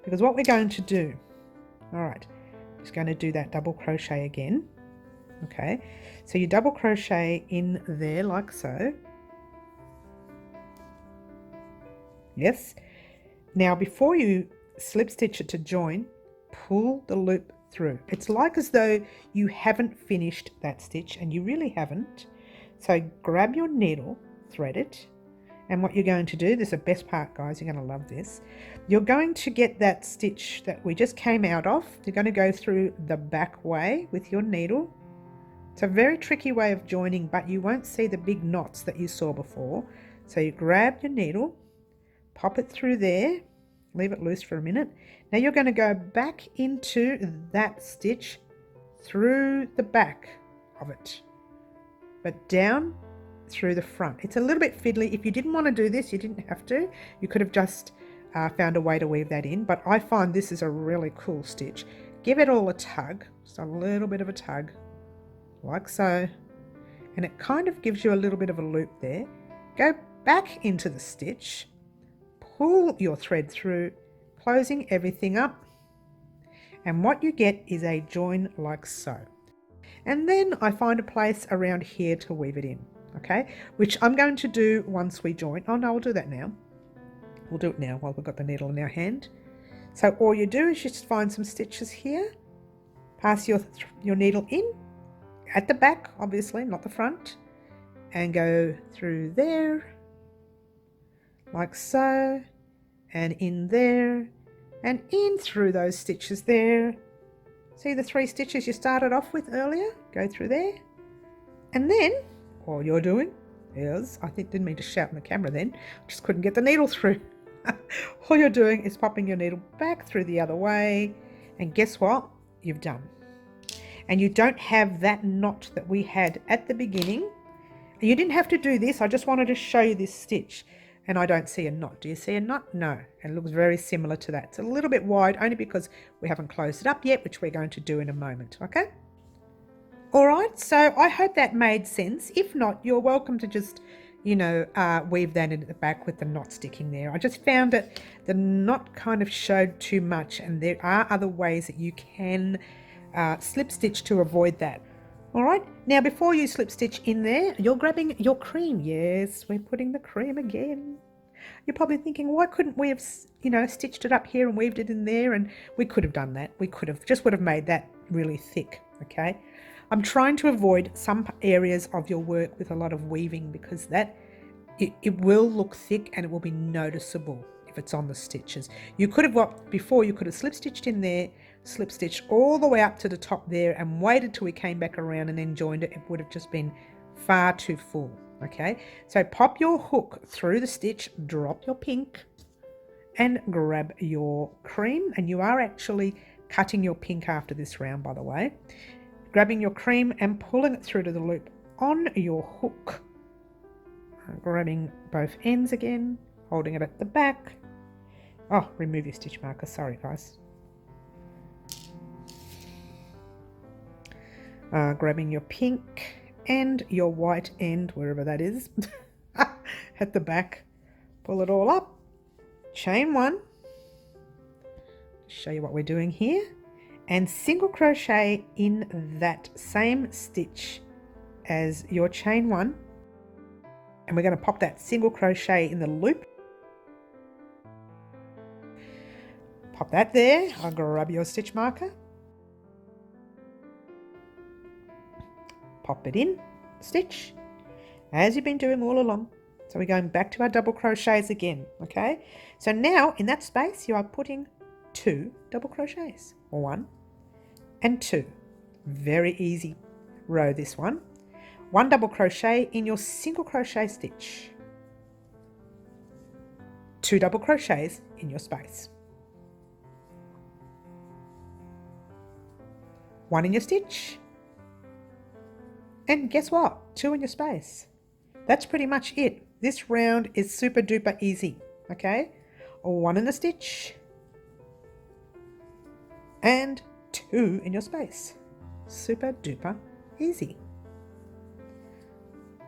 because what we're going to do, all right, just going to do that double crochet again. Okay, so you double crochet in there like so. Yes. Now before you slip stitch it to join, pull the loop through. It's like as though you haven't finished that stitch, and you really haven't. So grab your needle, thread it, and what you're going to do, this is the best part, guys, you're going to love this. You're going to get that stitch that we just came out of. You're going to go through the back way with your needle. It's a very tricky way of joining, but you won't see the big knots that you saw before. So you grab your needle, pop it through there, leave it loose for a minute. Now you're going to go back into that stitch through the back of it, but down through the front. It's a little bit fiddly. If you didn't want to do this, you didn't have to. You could have just found a way to weave that in, but I find this is a really cool stitch. Give it all a tug, just a little bit of a tug, like so, and it kind of gives you a little bit of a loop there. Go back into the stitch, pull your thread through, closing everything up, and what you get is a join like so. And then I find a place around here to weave it in, okay, which I'm going to do once we join. Oh no, we'll do that now. We'll do it now while we've got the needle in our hand. So all you do is just find some stitches here, pass your needle in at the back, obviously not the front, and go through there like so, and in there, and in through those stitches there. See the 3 stitches you started off with earlier? Go through there, and then all you're doing is, didn't mean to shout in the camera then, just couldn't get the needle through. All you're doing is popping your needle back through the other way, and guess what? You've done. And you don't have that knot that we had at the beginning. You didn't have to do this, I just wanted to show you this stitch. And I don't see a knot. Do you see a knot? No. It looks very similar to that. It's a little bit wide, only because we haven't closed it up yet, which we're going to do in a moment, okay? All right, so I hope that made sense. If not, you're welcome to just, weave that into the back with the knot sticking there. I just found that the knot kind of showed too much, and there are other ways that you can slip stitch to avoid that. All right, now before you slip stitch in there, you're grabbing your cream. Yes, we're putting the cream again. You're probably thinking, why couldn't we have, stitched it up here and weaved it in there? And we could have done that. We could have, just would have made that really thick, okay? I'm trying to avoid some areas of your work with a lot of weaving, because it will look thick and it will be noticeable if it's on the stitches. You could have, before you could have slip stitched in there, slip stitched all the way up to the top there and waited till we came back around and then joined it. It would have just been far too full, okay? So pop your hook through the stitch, drop your pink, and grab your cream. And you are actually cutting your pink after this round, by the way. Grabbing your cream and pulling it through to the loop on your hook. Grabbing both ends again, holding it at the back. Oh, remove your stitch marker, sorry guys. Grabbing your pink and your white end, wherever that is, at the back. Pull it all up, chain 1, show you what we're doing here, and single crochet in that same stitch as your chain 1, and we're going to pop that single crochet in the loop. Pop that there. I'll grab your stitch marker, pop it in, stitch, as you've been doing all along. So we're going back to our double crochets again, okay? So now in that space you are putting 2 double crochets, 1 and 2. Very easy row, this one. 1 double crochet in your single crochet stitch, 2 double crochets in your space, 1 in your stitch, and guess what? 2 in your space. That's pretty much it. This round is super duper easy, okay? 1 in the stitch and 2 in your space. Super duper easy.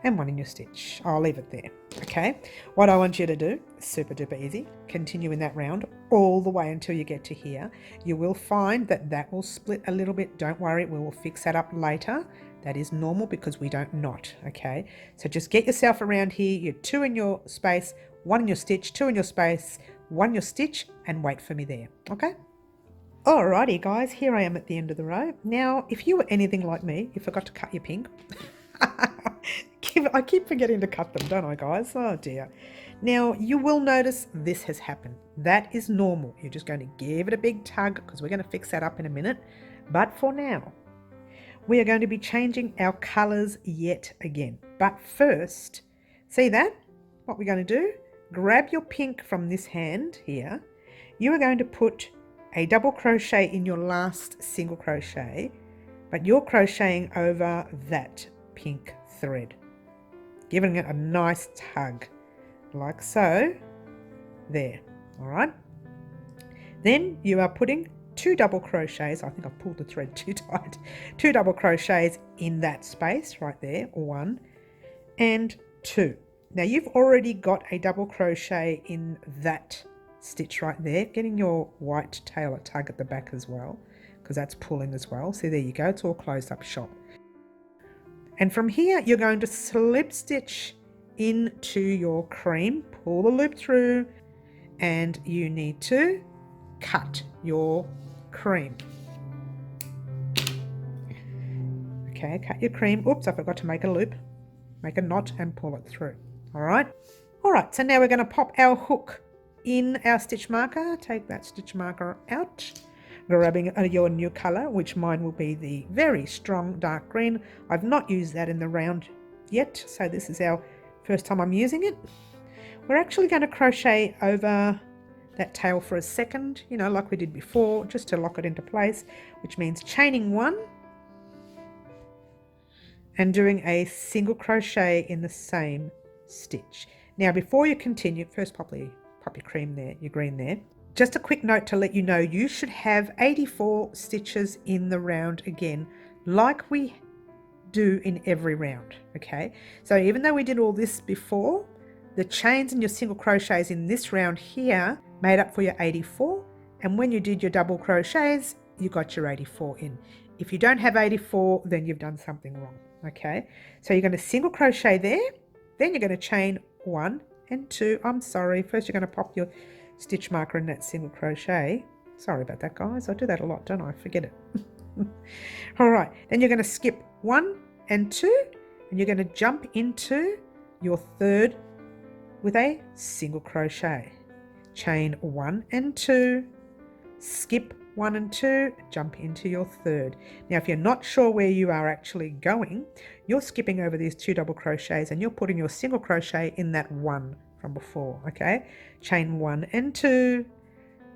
and one in your stitch. I'll leave it there. Okay, what I want you to do, super duper easy, continue in that round all the way until you get to here. You will find that that will split a little bit. Don't worry, we will fix that up later. That is normal because we don't knot. Okay, so just get yourself around here. You're 2 in your space, 1 in your stitch, 2 in your space, 1 in your stitch, and wait for me there. Okay. Alrighty guys, here I am at the end of the row. Now, if you were anything like me, you forgot to cut your pink. I keep forgetting to cut them, don't I guys? Oh dear. Now, you will notice this has happened. That is normal. You're just going to give it a big tug because we're going to fix that up in a minute. But for now, we are going to be changing our colours yet again. But first, see that? What we're going to do? Grab your pink from this hand here. You are going to put a double crochet in your last single crochet, but you're crocheting over that pink thread, giving it a nice tug like so. There. All right, then you are putting 2 double crochets. I think I've pulled the thread too tight. 2 double crochets in that space right there, 1 and 2. Now you've already got a double crochet in that stitch right there, getting your white tail a tug at the back as well, because that's pulling as well. See, there you go, it's all closed up shop. And from here you're going to slip stitch into your cream, pull the loop through, and you need to cut your cream. Okay, cut your cream. Oops, I forgot to make a loop, make a knot and pull it through. All right, so now we're going to pop our hook in our stitch marker. Take that stitch marker out, grabbing your new color, which mine will be the very strong dark green. I've not used that in the round yet, so this is our first time I'm using it. We're actually going to crochet over that tail for a second, you know, like we did before, just to lock it into place, which means chaining 1 and doing a single crochet in the same stitch. Now before you continue, first pop your cream there, your green there. Just a quick note to let you know, you should have 84 stitches in the round again, like we do in every round. Okay, so even though we did all this before, the chains and your single crochets in this round here made up for your 84, and when you did your double crochets you got your 84 in. If you don't have 84, then you've done something wrong. Okay, so you're going to single crochet there, then you're going to chain 1 and 2. I'm sorry, first you're going to pop your stitch marker in that single crochet. Sorry about that guys, I do that a lot, don't I? Forget it. All right, then you're going to skip 1 and 2 and you're going to jump into your third with a single crochet. Chain 1 and 2, skip 1 and 2, jump into your third. Now if you're not sure where you are actually going, you're skipping over these 2 double crochets and you're putting your single crochet in that 1 from before. Okay, chain 1 and 2,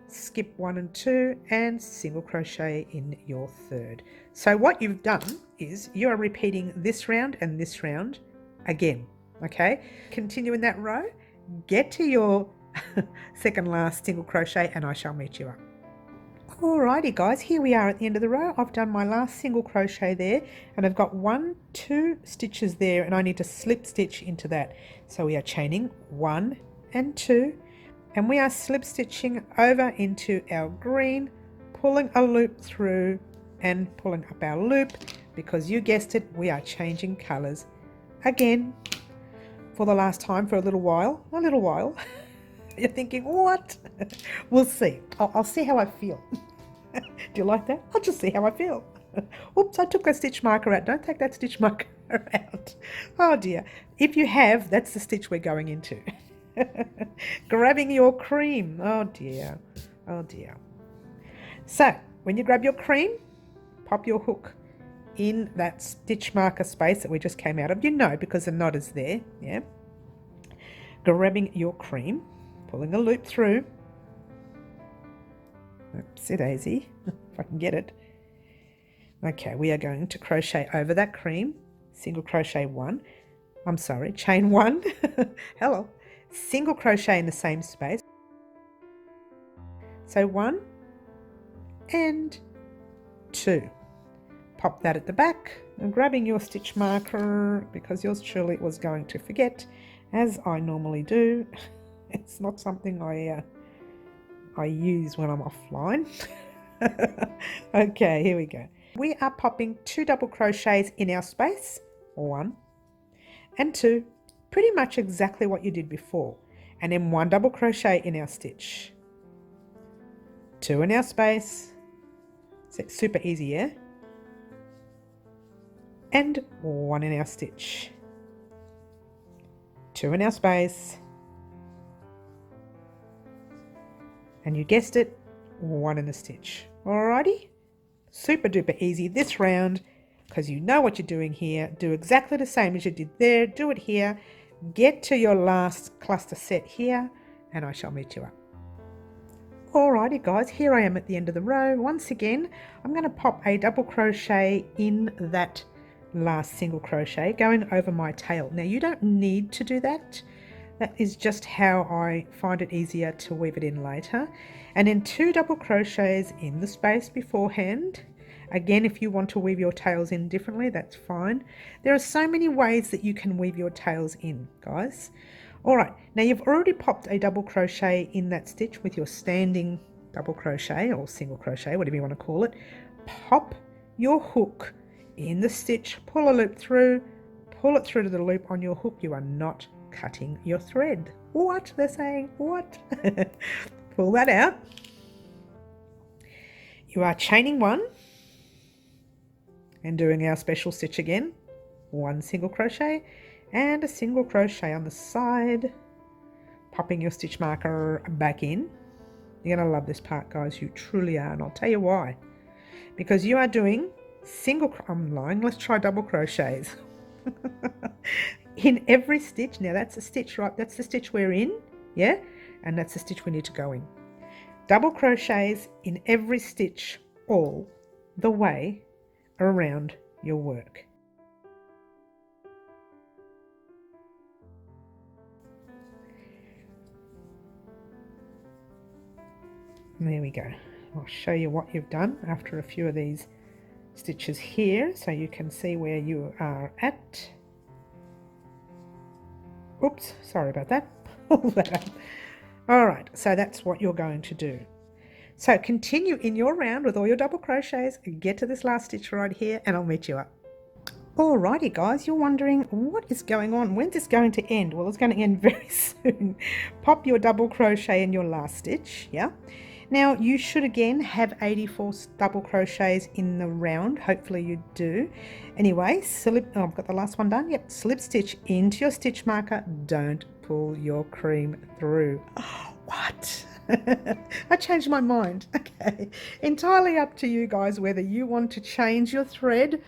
skip 1 and 2 and single crochet in your third. So what you've done is you are repeating this round and this round again. Okay, continue in that row, get to your second last single crochet and I shall meet you up. Alrighty guys, here we are at the end of the row. I've done my last single crochet there and I've got 1, 2 stitches there and I need to slip stitch into that. So we are chaining 1 and 2 and we are slip stitching over into our green, pulling a loop through and pulling up our loop, because you guessed it, we are changing colors again for the last time for a little while. You're thinking, what? We'll see. I'll see how I feel. Do you like that? I'll just see how I feel. Oops, I took that stitch marker out. Don't take that stitch marker out. Oh dear. If you have, that's the stitch we're going into. Grabbing your cream. Oh dear. Oh dear. So, when you grab your cream, pop your hook in that stitch marker space that we just came out of. You know, because the knot is there. Yeah. Grabbing your cream, pulling a loop through. Oopsie daisy, if I can get it. Okay, we are going to crochet over that cream, single crochet 1, I'm sorry, chain 1, hello, single crochet in the same space. So 1 and 2. Pop that at the back, and grabbing your stitch marker, because yours truly was going to forget, as I normally do. It's not something I use when I'm offline. Okay, here we go. We are popping 2 double crochets in our space, 1 and 2, pretty much exactly what you did before, and then 1 double crochet in our stitch, 2 in our space. So it's super easy, yeah? And 1 in our stitch, 2 in our space, and you guessed it, 1 in the stitch. Alrighty, super duper easy this round, because you know what you're doing here. Do exactly the same as you did there, do it here, get to your last cluster set here, and I shall meet you up. Alrighty guys, here I am at the end of the row. Once again, I'm going to pop a double crochet in that last single crochet going over my tail. Now you don't need to do that. That is just how I find it easier to weave it in later. And then 2 double crochets in the space beforehand. Again, if you want to weave your tails in differently, that's fine. There are so many ways that you can weave your tails in, guys. Alright, now you've already popped a double crochet in that stitch with your standing double crochet or single crochet, whatever you want to call it. Pop your hook in the stitch, pull a loop through, pull it through to the loop on your hook. You are not cutting your thread. What? They're saying, what? Pull that out. You are chaining 1 and doing our special stitch again. 1 single crochet and a single crochet on the side, popping your stitch marker back in. You're going to love this part, guys, you truly are, and I'll tell you why. Because you are doing single, I'm lying, let's try double crochets. In every stitch. Now that's a stitch, right? That's the stitch we're in, yeah? And that's the stitch we need to go in. Double crochets in every stitch all the way around your work. And there we go. I'll show you what you've done after a few of these stitches here so you can see where you are at. Oops, sorry about that. Pull that up. Alright, so that's what you're going to do. So continue in your round with all your double crochets, get to this last stitch right here, and I'll meet you up. Alrighty guys, you're wondering what is going on? When's this going to end? Well, it's going to end very soon. Pop your double crochet in your last stitch, yeah? Now you should again have 84 double crochets in the round. Hopefully you do. Anyway, I've got the last one done. Yep, slip stitch into your stitch marker. Don't pull your cream through. Oh, what? I changed my mind. Okay, entirely up to you guys whether you want to change your thread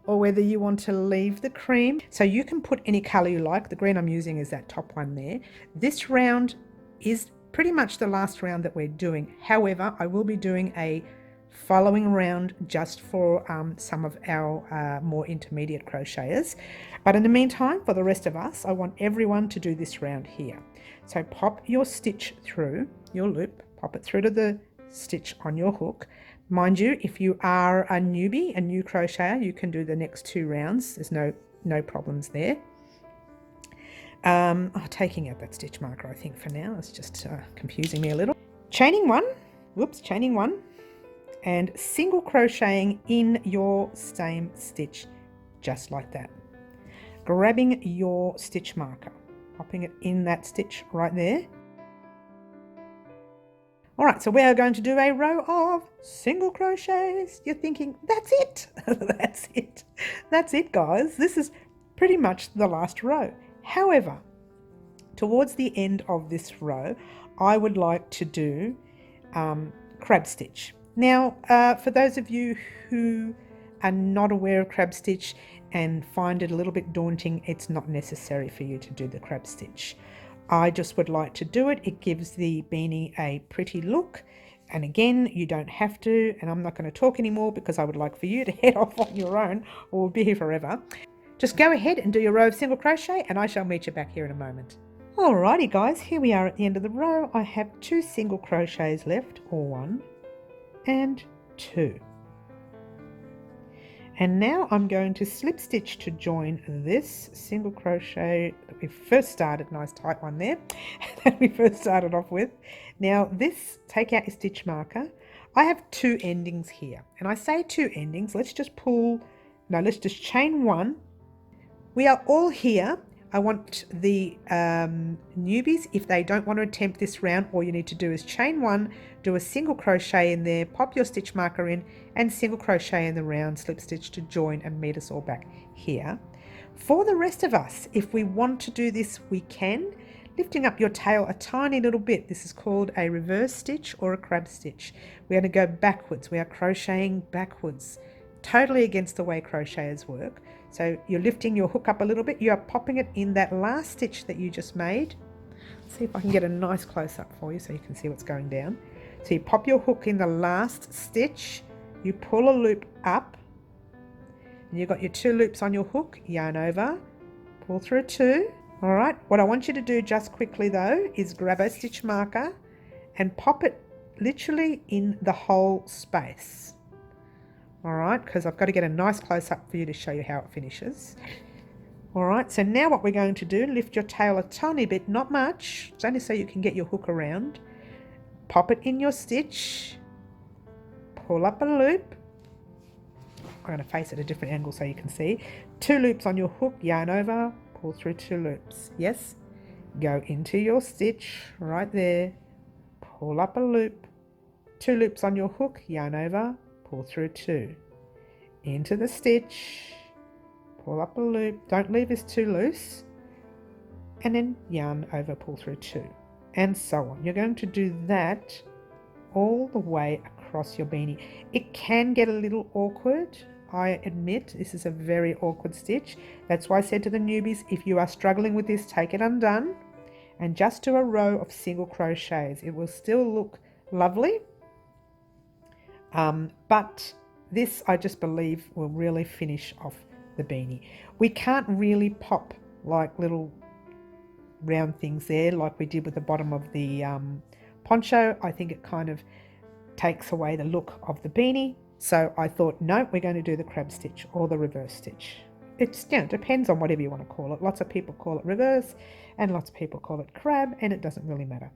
or whether you want to leave the cream. So you can put any color you like. The green I'm using is that top one there. This round is pretty much the last round that we're doing. However, I will be doing a following round just for some of our more intermediate crocheters. But in the meantime, for the rest of us, I want everyone to do this round here. So pop your stitch through your loop, pop it through to the stitch on your hook. Mind you, if you are a newbie, a new crocheter, you can do the next 2 rounds. There's no problems there. Taking out that stitch marker, I think, for now. It's just confusing me a little. Chaining 1, whoops, chaining 1, and single crocheting in your same stitch, just like that. Grabbing your stitch marker, popping it in that stitch right there. Alright, so we are going to do a row of single crochets. You're thinking, that's it. That's it. That's it, guys. This is pretty much the last row. However, towards the end of this row, I would like to do crab stitch. Now, for those of you who are not aware of crab stitch and find it a little bit daunting, it's not necessary for you to do the crab stitch. I just would like to do it. It gives the beanie a pretty look. And again, you don't have to, and I'm not going to talk anymore because I would like for you to head off on your own or we'll be here forever. Just go ahead and do your row of single crochet and I shall meet you back here in a moment. Alrighty guys, here we are at the end of the row. I have 2 single crochets left, or 1 and 2. And now I'm going to slip stitch to join this single crochet that we first started, nice tight one there, that we first started off with. Now this, take out your stitch marker. I have two endings here, and I say two endings, let's just chain one. We are all here. I want the newbies, if they don't want to attempt this round, all you need to do is chain one, do a single crochet in there, pop your stitch marker in, and single crochet in the round, slip stitch to join and meet us all back here. For the rest of us, if we want to do this, we can. Lifting up your tail a tiny little bit. This is called a reverse stitch or a crab stitch. We're going to go backwards. We are crocheting backwards, totally against the way crocheters work. So you're lifting your hook up a little bit, you are popping it in that last stitch that you just made. Let's see if I can get a nice close up for you so you can see what's going down. So you pop your hook in the last stitch, you pull a loop up, and you've got your two loops on your hook, yarn over, pull through two. All right, what I want you to do just quickly though is grab a stitch marker and pop it literally in the whole space. All right, because I've got to get a nice close up for you to show you how it finishes. All right, so now what we're going to do, lift your tail a tiny bit, not much, it's only so you can get your hook around. Pop it in your stitch, pull up a loop. I'm going to face it at a different angle so you can see. Two loops on your hook, yarn over, pull through two loops. Yes, go into your stitch right there, pull up a loop, two loops on your hook, yarn over, pull through two, into the stitch, pull up a loop, don't leave this too loose, and then yarn over, pull through two, and so on. You're going to do that all the way across your beanie. It can get a little awkward, I admit. This is a very awkward stitch. That's why I said to the newbies, if you are struggling with this, take it undone and just do a row of single crochets. It will still look lovely. But this, I just believe, will really finish off the beanie. We can't really pop like little round things there like we did with the bottom of the poncho. I think it kind of takes away the look of the beanie. So I thought, no, we're going to do the crab stitch or the reverse stitch. It depends on whatever you want to call it. Lots of people call it reverse and lots of people call it crab, and it doesn't really matter.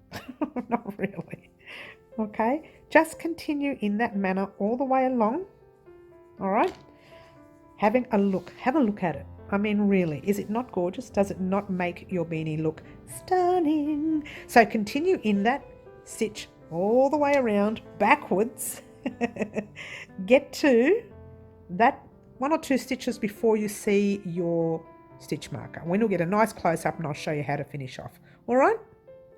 Not really. Okay, just continue in that manner all the way along. All right, having a look, have a look at it. I mean, really, is it not gorgeous? Does it not make your beanie look stunning? So continue in that stitch all the way around backwards. Get to that one or two stitches before you see your stitch marker. When you'll get a nice close up and I'll show you how to finish off. All right.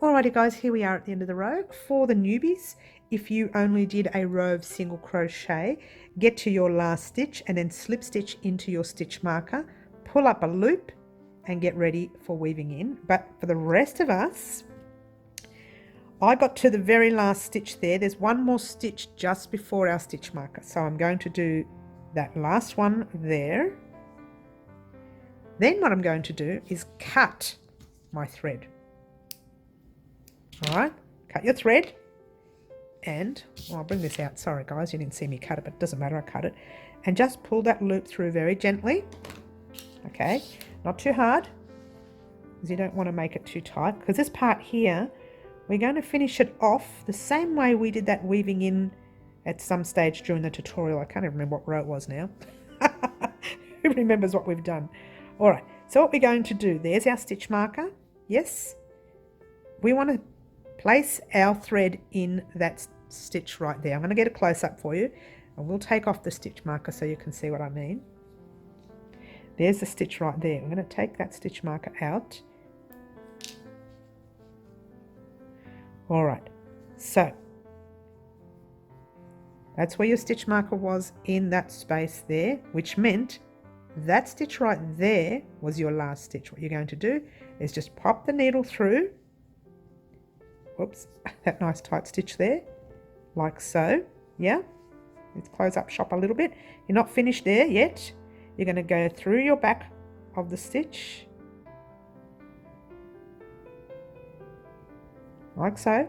Alrighty guys, here we are at the end of the row. For the newbies, if you only did a row of single crochet, get to your last stitch and then slip stitch into your stitch marker, pull up a loop and get ready for weaving in. But for the rest of us, I got to the very last stitch there. There's one more stitch just before our stitch marker. So I'm going to do that last one there. Then what I'm going to do is cut my thread. All right, cut your thread and I'll bring this out. Sorry guys, you didn't see me cut it, but it doesn't matter, I cut it. And just pull that loop through very gently. Okay, not too hard because you don't want to make it too tight, because this part here, we're going to finish it off the same way we did that weaving in at some stage during the tutorial. I can't even remember what row it was now. Who remembers what we've done? All right, so what we're going to do, there's our stitch marker. Yes, we want to place our thread in that stitch right there. I'm going to get a close up for you and we'll take off the stitch marker so you can see what I mean. There's the stitch right there. I'm going to take that stitch marker out. All right, so that's where your stitch marker was in that space there, which meant that stitch right there was your last stitch. What you're going to do is just pop the needle through. Whoops, that nice tight stitch there, like so. Yeah, let's close up shop a little bit. You're not finished there yet. You're going to go through your back of the stitch, like so,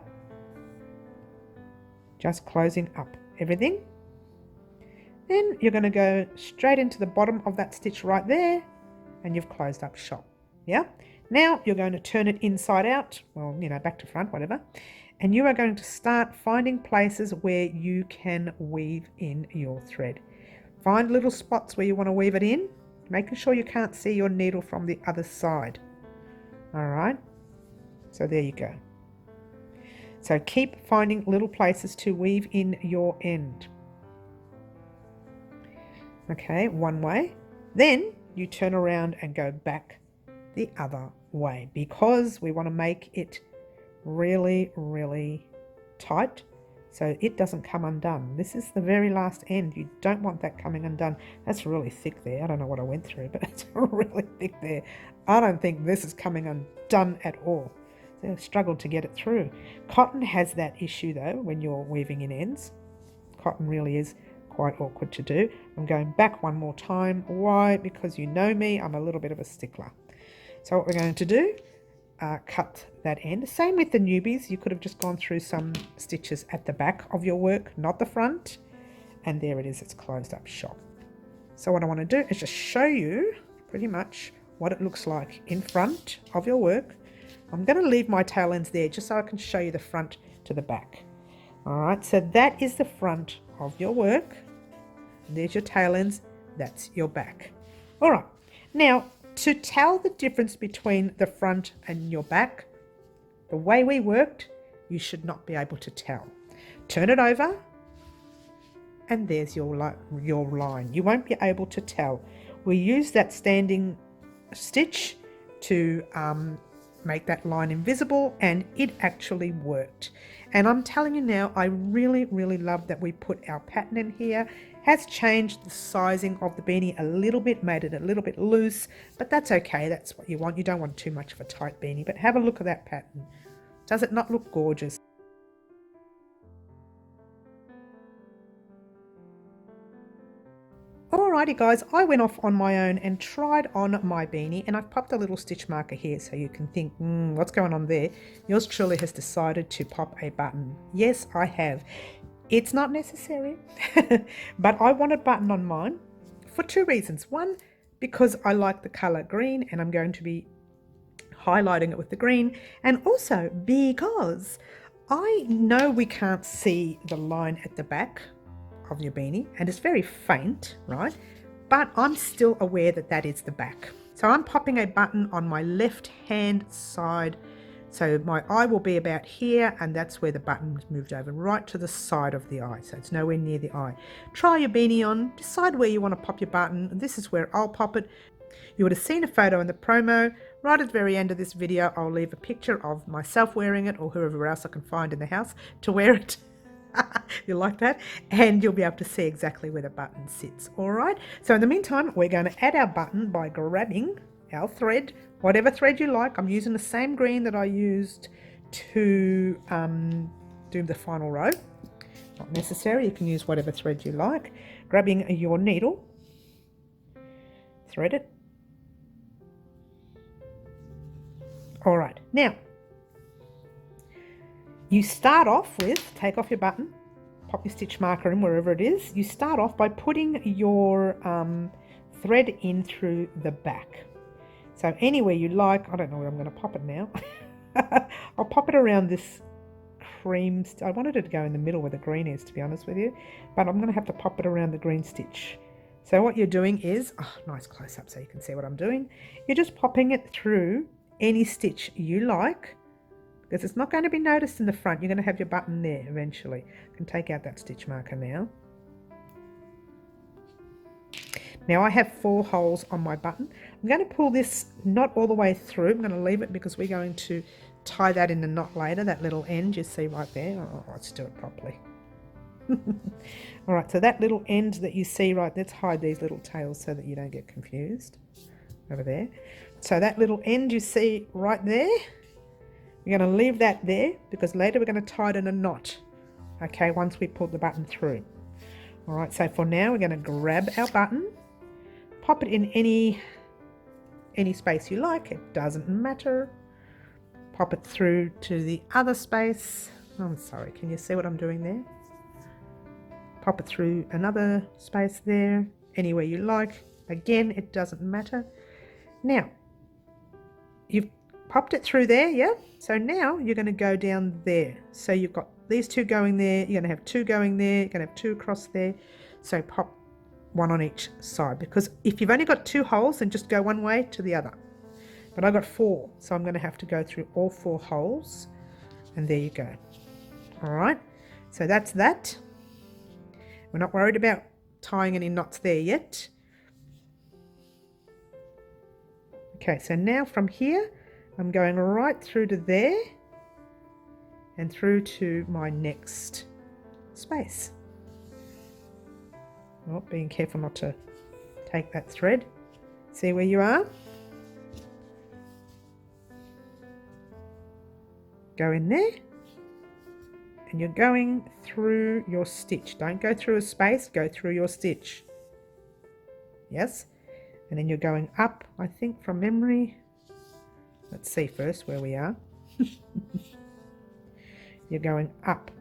just closing up everything. Then you're going to go straight into the bottom of that stitch right there, and you've closed up shop. Yeah. Now you're going to turn it inside out, well, you know, back to front, whatever. And you are going to start finding places where you can weave in your thread. Find little spots where you want to weave it in, making sure you can't see your needle from the other side. All right. So there you go. So keep finding little places to weave in your end. Okay, one way. Then you turn around and go back the other way, because we want to make it really, really tight so it doesn't come undone. This is the very last end. You don't want that coming undone. That's really thick there. I don't know what I went through, but it's really thick there. I don't think this is coming undone at all. So I've struggled to get it through. Cotton has that issue though when you're weaving in ends. Cotton really is quite awkward to do. I'm going back one more time. Why? Because you know me, I'm a little bit of a stickler. So what we're going to do, cut that end. Same with the newbies. You could have just gone through some stitches at the back of your work, not the front. And there it is, it's closed up shop. So what I want to do is just show you pretty much what it looks like in front of your work. I'm going to leave my tail ends there just so I can show you the front to the back. All right, so that is the front of your work. There's your tail ends, that's your back. All right, now to tell the difference between the front and your back, the way we worked, you should not be able to tell. Turn it over and there's your line. You won't be able to tell. We use that standing stitch to make that line invisible, and it actually worked. And I'm telling you now, I really, really love that we put our pattern in here. Has changed the sizing of the beanie a little bit, made it a little bit loose, but that's okay. That's what you want. You don't want too much of a tight beanie, but have a look at that pattern. Does it not look gorgeous? Alrighty guys, I went off on my own and tried on my beanie, and I've popped a little stitch marker here so you can think, what's going on there? Yours truly has decided to pop a button. Yes, I have. It's not necessary, but I want a button on mine for two reasons. One, because I like the color green and I'm going to be highlighting it with the green, and also because I know we can't see the line at the back of your beanie and it's very faint, right? But I'm still aware that that is the back. So I'm popping a button on my left hand side. So my eye will be about here, and that's where the button's moved over, right to the side of the eye. So it's nowhere near the eye. Try your beanie on, decide where you want to pop your button. This is where I'll pop it. You would have seen a photo in the promo. Right at the very end of this video, I'll leave a picture of myself wearing it, or whoever else I can find in the house to wear it. You like that? And you'll be able to see exactly where the button sits. All right. So in the meantime, we're going to add our button by grabbing our thread, whatever thread you like. I'm using the same green that I used to do the final row. Not necessary. You can use whatever thread you like. Grabbing your needle, thread it. All right. Now, you start off with, take off your button, pop your stitch marker in wherever it is. You start off by putting your thread in through the back. So anywhere you like, I don't know where I'm going to pop it now. I'll pop it around this cream. I wanted it to go in the middle where the green is, to be honest with you, but I'm going to have to pop it around the green stitch. So what you're doing is, nice close up so you can see what I'm doing. You're just popping it through any stitch you like, because it's not going to be noticed in the front. You're going to have your button there eventually. I can take out that stitch marker now. Now I have 4 holes on my button. I'm going to pull this not all the way through. I'm going to leave it because we're going to tie that in a knot later, that little end you see right there. Oh, let's do it properly. All right, so that little end that you see right, let's hide these little tails so that you don't get confused over there. So that little end you see right there, we're going to leave that there because later we're going to tie it in a knot, okay, once we pull the button through. All right, so for now we're going to grab our button, pop it in any space you like, it doesn't matter. Pop it through to the other space. I'm sorry, can you see what I'm doing there? pop it through another space there, anywhere you like. Again, it doesn't matter. Now, you've popped it through there, yeah? So now you're going to go down there. So you've got these two going there, you're going to have two going there, you're going to have two across there. So pop one on each side, because if you've only got two holes, then just go one way to the other. But I've got four, so I'm going to have to go through all four holes, and there you go. All right, so that's that. We're not worried about tying any knots there yet. Okay, so now from here, I'm going right through to there and through to my next space. Oh, being careful not to take that thread. See where you are? Go in there. And you're going through your stitch. Don't go through a space, go through your stitch. Yes? And then you're going up, I think, from memory. Let's see first where we are. You're going up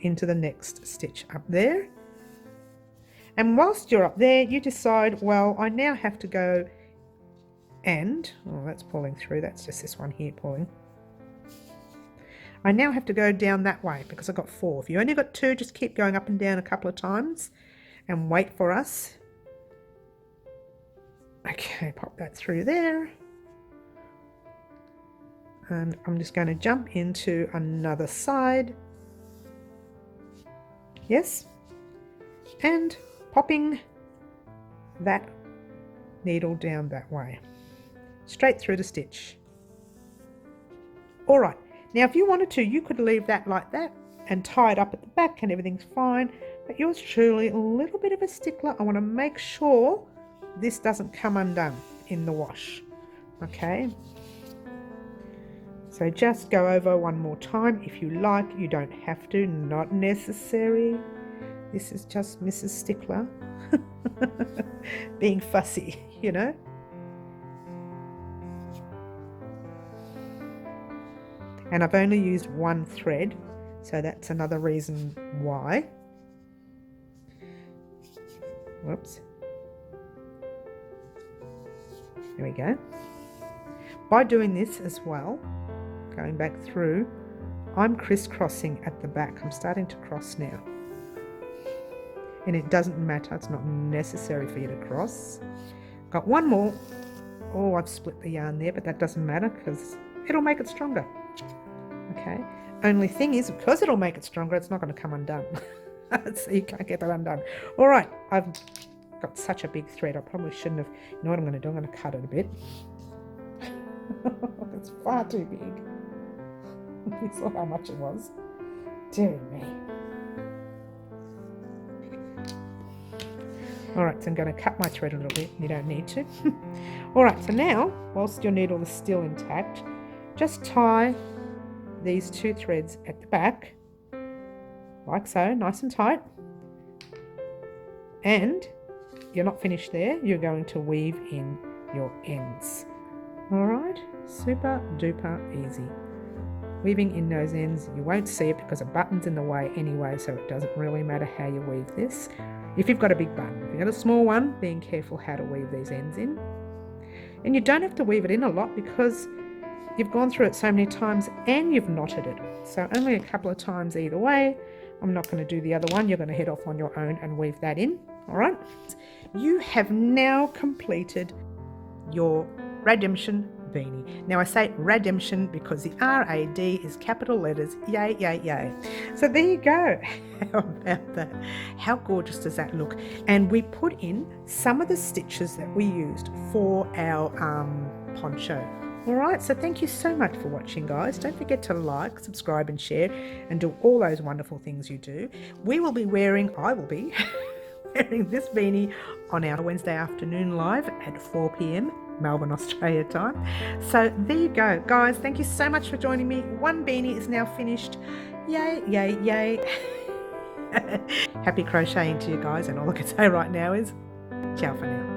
into the next stitch up there. And whilst you're up there, you decide, well, I now have to go and, oh, that's pulling through. That's just this one here pulling. I now have to go down that way because I've got four. If you only got two, just keep going up and down a couple of times and wait for us. Okay, pop that through there. And I'm just going to jump into another side. Yes. And popping that needle down that way. Straight through the stitch. All right. Now, if you wanted to, you could leave that like that and tie it up at the back and everything's fine. But yours truly, a little bit of a stickler. I want to make sure this doesn't come undone in the wash. Okay. So just go over one more time if you like. You don't have to, not necessary. This is just Mrs. Stickler being fussy, you know. And I've only used one thread, so that's another reason why. Whoops. There we go. By doing this as well, going back through, I'm crisscrossing at the back. I'm starting to cross now. And it doesn't matter, it's not necessary for you to cross. Got one more. Oh, I've split the yarn there, but that doesn't matter because it'll make it stronger. Okay, only thing is, because it'll make it stronger, it's not going to come undone. So you can't get that undone. All right, I've got such a big thread, I probably shouldn't have. You know what I'm going to do? I'm going to cut it a bit. It's far too big. You saw how much it was. Dear me. All right, so I'm going to cut my thread a little bit. You don't need to. All right, so now, whilst your needle is still intact, just tie these two threads at the back, like so, nice and tight. And you're not finished there. You're going to weave in your ends. All right, super duper easy. Weaving in those ends, you won't see it because a button's in the way anyway, so it doesn't really matter how you weave this. If you've got a big button, if you've got a small one, being careful how to weave these ends in. And you don't have to weave it in a lot because you've gone through it so many times and you've knotted it. So only a couple of times either way. I'm not going to do the other one. You're going to head off on your own and weave that in. All right. You have now completed your RADemption Beanie. Now I say RADemption because the R-A-D is capital letters. Yay, yay, yay. So there you go. How about that? How gorgeous does that look? And we put in some of the stitches that we used for our poncho. All right, so thank you so much for watching, guys. Don't forget to like, subscribe and share and do all those wonderful things you do. I will be wearing this beanie on our Wednesday afternoon live at 4 p.m. Melbourne, Australia time. So there you go, guys. Thank you so much for joining me. One beanie is now finished. Yay, yay, yay. Happy crocheting to you guys, and all I can say right now is ciao for now.